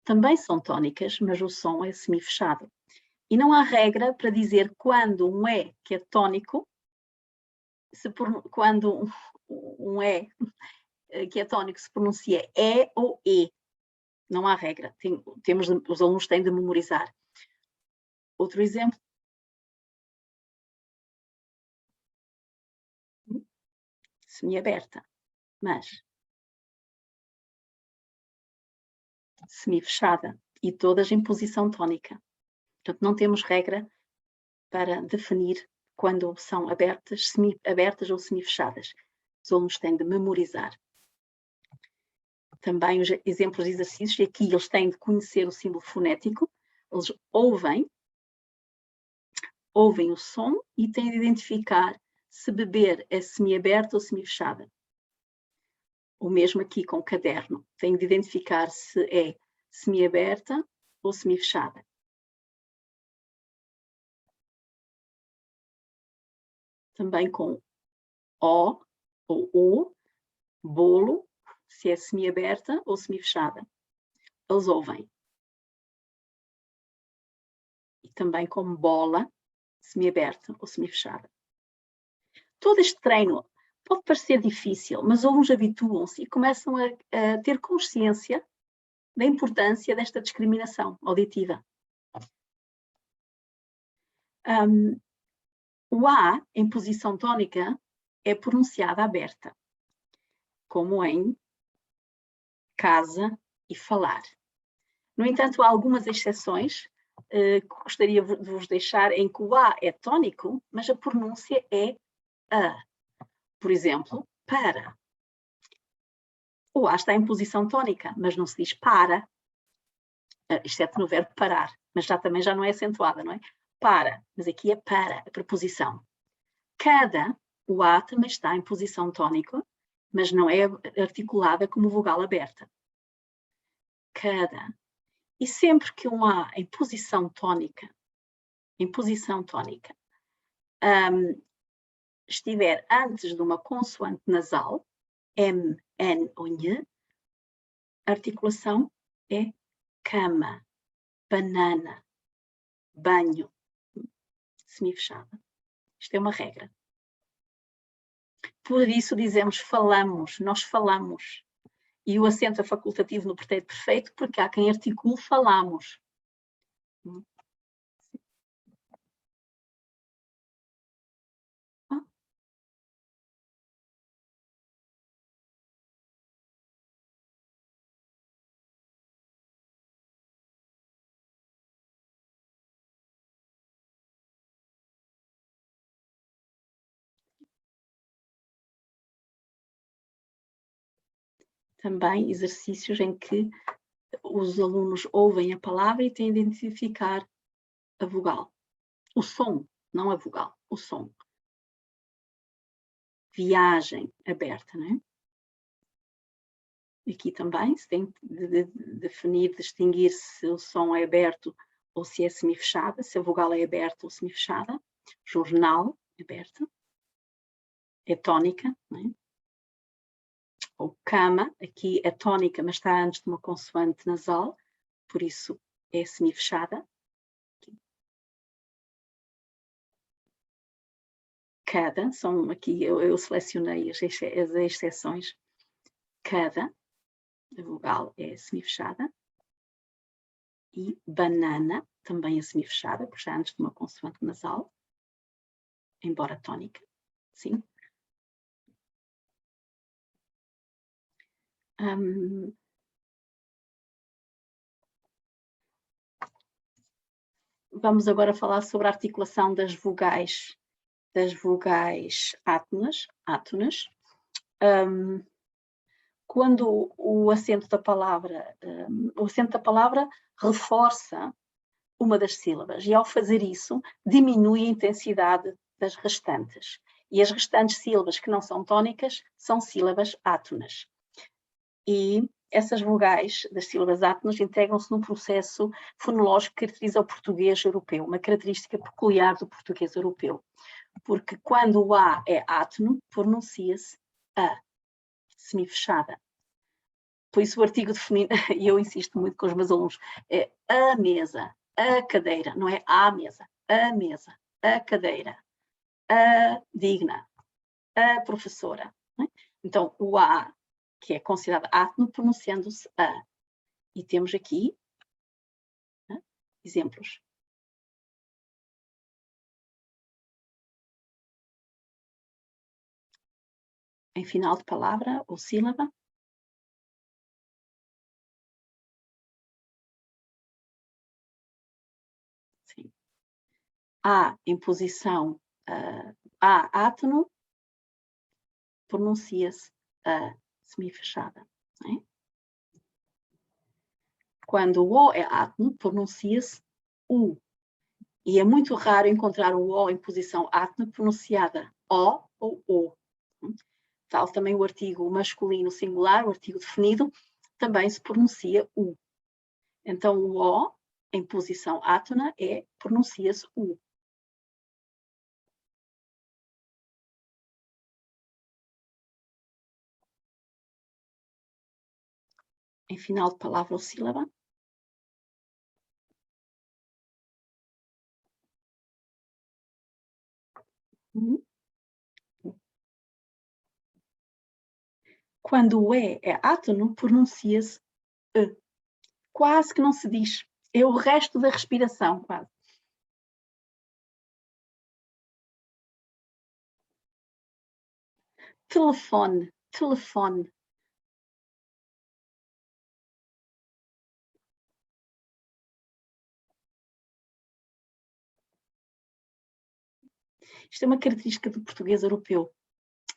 também são tônicas, mas o som é semifechado. E não há regra para dizer quando um E que é tônico, quando um E que é tônico se pronuncia E ou E. Não há regra. Os alunos têm de memorizar. Outro exemplo. Semi-aberta, mas semi-fechada e todas em posição tónica. Portanto, não temos regra para definir quando são abertas, semi-abertas ou semi-fechadas. Os alunos têm de memorizar. Também os exemplos de exercícios, e aqui eles têm de conhecer o símbolo fonético, eles ouvem o som e têm de identificar se beber é semi-aberta ou semi-fechada. O mesmo aqui com o caderno, têm de identificar se é semi-aberta ou semi-fechada. Também com O ou O, bolo, se é semi-aberta ou semi-fechada. Eles ouvem. E também com bola, semi-aberta ou semi-fechada. Todo este treino pode parecer difícil, mas alguns habituam-se e começam a ter consciência da importância desta discriminação auditiva. O A, em posição tónica, é pronunciado aberta, como em casa e falar. No entanto, há algumas exceções que gostaria de vos deixar em que o A é tónico, mas a pronúncia é A. Por exemplo, para. O A está em posição tónica, mas não se diz para, exceto no verbo parar, mas também já não é acentuada, não é? Para, mas aqui é para, a preposição. Cada, o A também está em posição tónica, mas não é articulada como vogal aberta. Cada. E sempre que um A em posição tónica, estiver antes de uma consoante nasal, M, N ou N, a articulação é cama, banana, banho, semi-fechada. Isto é uma regra. Por isso dizemos falamos, nós falamos. E o acento é facultativo no pretérito perfeito, porque há quem articule falamos. Também exercícios em que os alunos ouvem a palavra e têm de identificar a vogal. O som, não a vogal, o som. Viagem aberta, não é? Aqui também se tem de definir, distinguir se o som é aberto ou se é semi-fechada, se a vogal é aberta ou semi-fechada. Jornal, aberta. É tónica, não é? Ou cama, aqui é tónica, mas está antes de uma consoante nasal, por isso é semi-fechada. Cada, são aqui, eu selecionei as exceções. Cada, a vogal é semi-fechada. E banana, também é semi-fechada, porque está antes de uma consoante nasal, embora tónica, sim. Vamos agora falar sobre a articulação das vogais átonas. Quando o acento da palavra reforça uma das sílabas e ao fazer isso diminui a intensidade das restantes. E as restantes sílabas que não são tónicas são sílabas átonas. E essas vogais das sílabas átonas integram-se num processo fonológico que caracteriza o português europeu, uma característica peculiar do português europeu. Porque quando o A é átono, pronuncia-se A, semi-fechada. Por isso o artigo definido, e eu insisto muito com os meus alunos, é a mesa, a cadeira, não é a mesa, a cadeira, a digna, a professora. Não é? Então o A, que é considerado átono, pronunciando-se A. E temos aqui exemplos. Em final de palavra ou sílaba. Sim. A em posição A átono, pronuncia-se A semifechada. Né? Quando o O é átono, pronuncia-se U. E é muito raro encontrar o O em posição átono pronunciada O ou O. Tal também o artigo masculino singular, o artigo definido, também se pronuncia U. Então, o O, em posição átona, pronuncia-se U. Em final de palavra ou sílaba. Quando o E é átono, pronuncia-se E. Quase que não se diz. É o resto da respiração, quase. Telefone, telefone. Isto é uma característica do português europeu,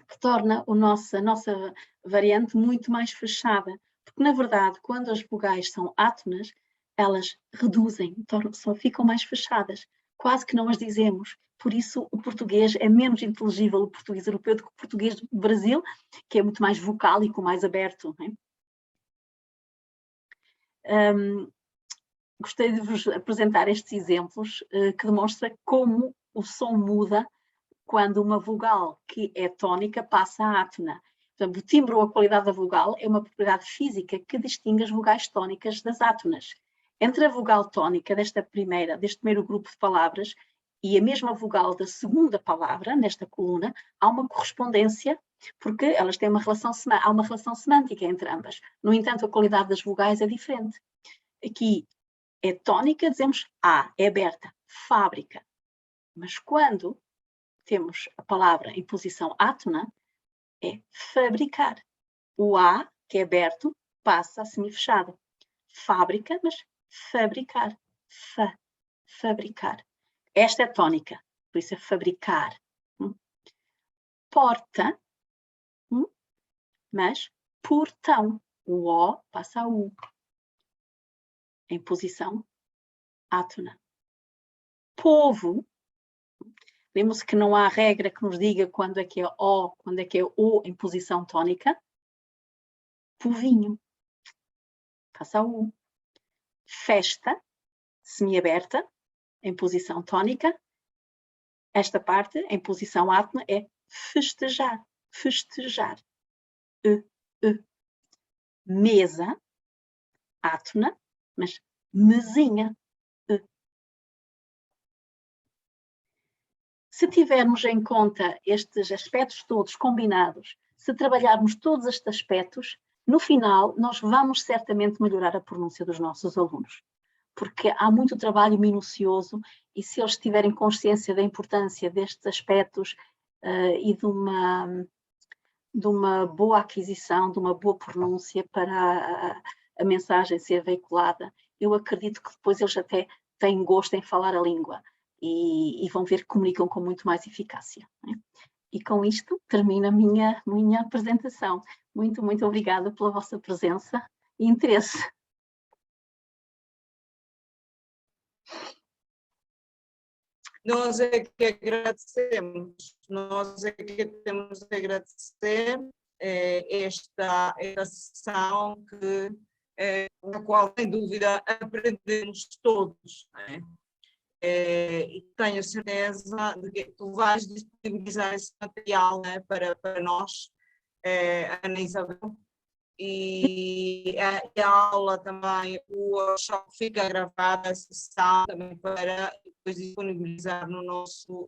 que torna a nossa variante muito mais fechada. Porque, na verdade, quando as vogais são átonas, elas reduzem, ficam mais fechadas. Quase que não as dizemos. Por isso, o português é menos inteligível, o português europeu, do que o português do Brasil, que é muito mais vocálico, mais aberto. Né? Gostei de vos apresentar estes exemplos que demonstram como o som muda quando uma vogal que é tónica passa a átona. Portanto, o timbre ou a qualidade da vogal é uma propriedade física que distingue as vogais tónicas das átonas. Entre a vogal tónica deste primeiro grupo de palavras e a mesma vogal da segunda palavra, nesta coluna, há uma correspondência, porque elas têm há uma relação semântica entre ambas. No entanto, a qualidade das vogais é diferente. Aqui é tónica, dizemos A, é aberta, fábrica. Mas quando temos a palavra em posição átona, é fabricar. O A, que é aberto, passa a semifechado. Fábrica, mas fabricar. Fabricar. Esta é tónica, por isso é fabricar. Porta, mas portão. O O passa a U. Em posição átona. Povo. Lembra-se que não há regra que nos diga quando é que é O, quando é que é O em posição tónica. Povinho. Passa a U. Festa, semiaberta, em posição tónica. Esta parte, em posição átona, é festejar. Festejar. Mesa, átona, mas mesinha. Se tivermos em conta estes aspectos todos combinados, se trabalharmos todos estes aspectos, no final nós vamos certamente melhorar a pronúncia dos nossos alunos. Porque há muito trabalho minucioso e se eles tiverem consciência da importância destes aspectos e de uma boa aquisição, de uma boa pronúncia para a mensagem ser veiculada, eu acredito que depois eles até têm gosto em falar a língua. E vão ver que comunicam com muito mais eficácia. Né? E com isto termino a minha apresentação. Muito, muito obrigada pela vossa presença e interesse. Nós é que agradecemos, nós é que temos de agradecer esta sessão na qual, sem dúvida, aprendemos todos. Né? E tenho certeza de que tu vais disponibilizar esse material, né, para nós, Ana Isabel, e a aula também, o workshop fica gravada, a sessão também para depois disponibilizar no nosso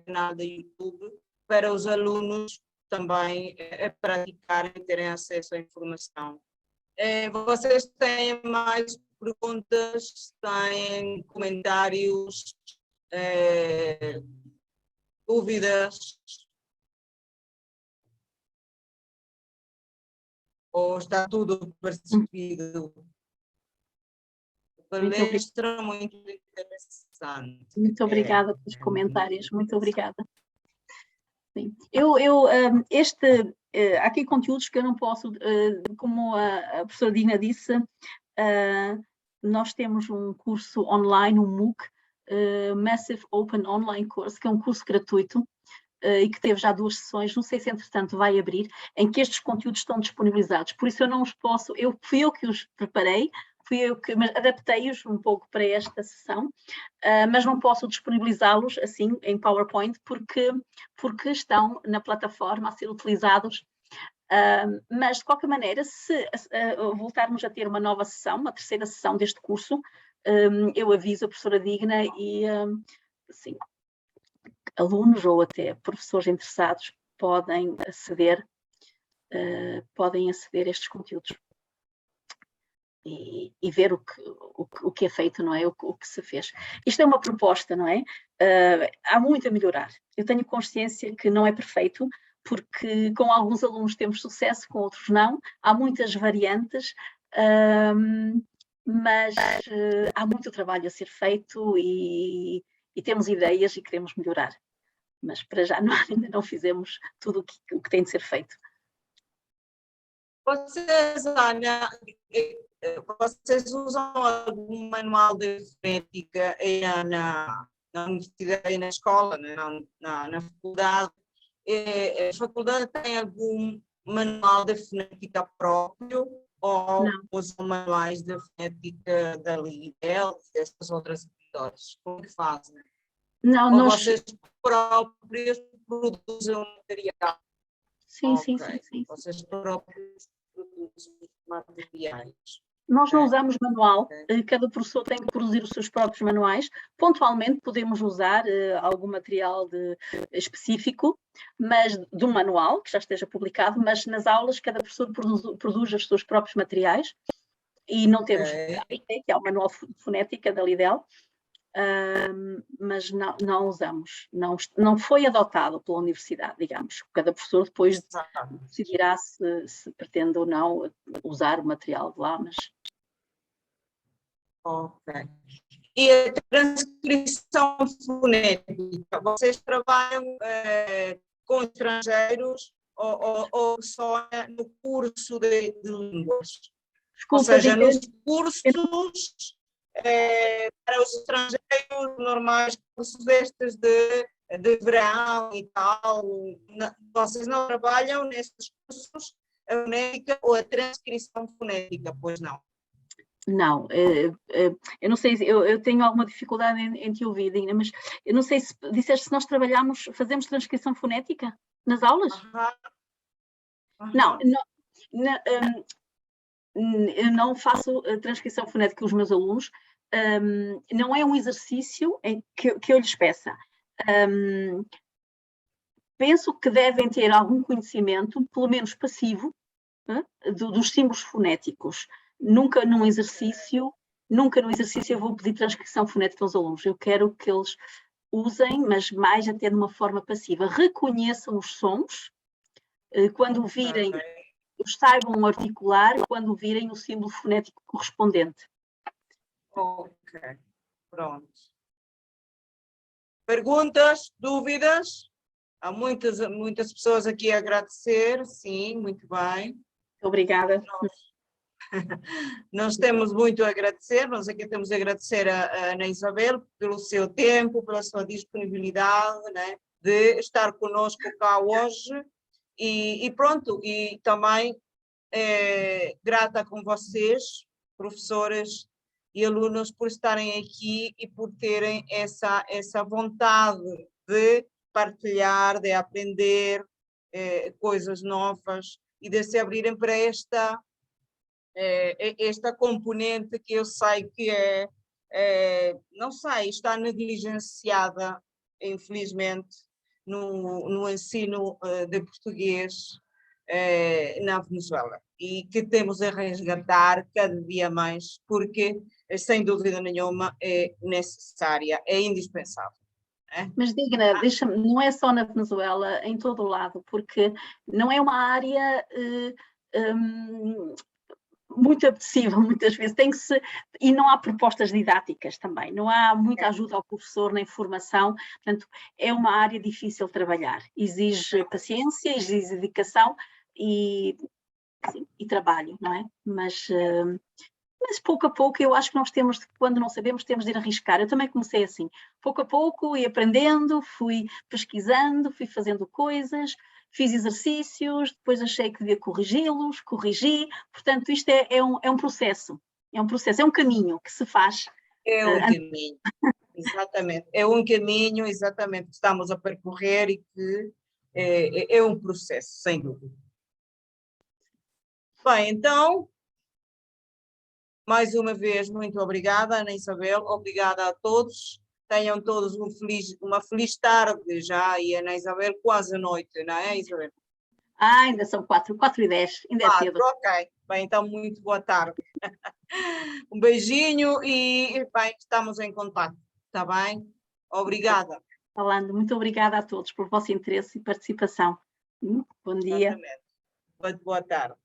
canal da YouTube, para os alunos também praticarem e terem acesso à informação. Vocês têm mais perguntas, têm comentários, dúvidas? Ou está tudo percebido? Palestra muito interessante. Muito obrigada pelos comentários, muito obrigada. Sim. Há aqui conteúdos que eu não posso, como a professora Dina disse, nós temos um curso online, um MOOC, Massive Open Online Course, que é um curso gratuito, e que teve já 2 sessões, não sei se entretanto vai abrir, em que estes conteúdos estão disponibilizados, por isso eu não os posso, fui eu que os preparei, mas adaptei-os um pouco para esta sessão, mas não posso disponibilizá-los assim em PowerPoint porque estão na plataforma a ser utilizados. Mas de qualquer maneira, se voltarmos a ter uma nova sessão, uma terceira sessão deste curso, eu aviso a professora Digna e sim, alunos ou até professores interessados podem aceder a estes conteúdos. E ver o que é feito, não é? O que se fez. Isto é uma proposta, não é? Há muito a melhorar. Eu tenho consciência que não é perfeito, porque com alguns alunos temos sucesso, com outros não. Há muitas variantes, mas há muito trabalho a ser feito e temos ideias e queremos melhorar. Mas para já ainda não fizemos tudo o que tem de ser feito. Vocês, Ana, vocês usam algum manual de fonética na universidade, na escola, na faculdade? A faculdade tem algum manual de fonética próprio ou Não. usam manuais de fonética da LIDEL e dessas outras editoras? Como que fazem? Não, ou vocês próprios produzem o material? Sim, Okay. sim. Vocês próprios produzem materiais. Nós não usamos manual, cada professor tem que produzir os seus próprios manuais. Pontualmente podemos usar algum material específico, mas de um manual, que já esteja publicado, mas nas aulas cada professor produz os seus próprios materiais e não temos, que é o manual de fonética da LIDEL, mas não usamos, não foi adotado pela universidade, digamos. Cada professor depois decidirá se pretende ou não usar o material de lá, mas... Ok. E a transcrição fonética, vocês trabalham com estrangeiros ou só no curso de línguas? Desculpa, ou seja, nos cursos para os estrangeiros normais, cursos destes de verão e tal, vocês não trabalham nesses cursos a fonética ou a transcrição fonética, pois não? Não, eu não sei, eu tenho alguma dificuldade em te ouvir, Dina, mas eu não sei se disseste se nós fazemos transcrição fonética nas aulas? Não, eu não faço transcrição fonética com os meus alunos, não é um exercício que eu lhes peça. Penso que devem ter algum conhecimento, pelo menos passivo, dos símbolos fonéticos. Nunca num exercício eu vou pedir transcrição fonética aos alunos. Eu quero que eles usem, mas mais até de uma forma passiva. Reconheçam os sons, quando virem, os saibam articular, quando virem o símbolo fonético correspondente. Ok, pronto. Perguntas, dúvidas? Há muitas pessoas aqui a agradecer, sim, muito bem. Obrigada. Nós temos muito a agradecer, nós aqui temos a agradecer a Ana Isabel pelo seu tempo, pela sua disponibilidade, né, de estar conosco cá hoje e pronto, e também grata com vocês, professores e alunos, por estarem aqui e por terem essa vontade de partilhar, de aprender coisas novas e de se abrirem para esta componente que eu sei que não sei, está negligenciada, infelizmente, no ensino de português na Venezuela. e que temos a resgatar cada dia mais, porque, sem dúvida nenhuma, é necessária, é indispensável. Mas Digna, deixa-me, não é só na Venezuela, em todo o lado, porque não é uma área muito apetecível muitas vezes, e não há propostas didáticas também, não há muita ajuda ao professor nem formação, portanto é uma área difícil de trabalhar, exige paciência, exige dedicação e trabalho, não é? Mas pouco a pouco eu acho que nós temos, quando não sabemos, temos de ir arriscar. Eu também comecei assim, pouco a pouco, ia aprendendo, fui pesquisando, fui fazendo coisas, fiz exercícios, depois achei que devia corrigi-los, corrigi, portanto isto é um processo, é um caminho que se faz. É um caminho, exatamente, é um caminho, exatamente, que estamos a percorrer e que é um processo, sem dúvida. Bem, então, mais uma vez, muito obrigada, Ana Isabel, obrigada a todos, tenham todos uma feliz tarde já, e Ana Isabel, quase a noite, não é, Isabel? Ainda são 4h10, ainda é cedo. Ok, bem, então muito boa tarde. Um beijinho e, bem, estamos em contato, está bem? Obrigada. Falando, muito obrigada a todos pelo vosso interesse e participação. Bom dia. Exatamente. Boa tarde.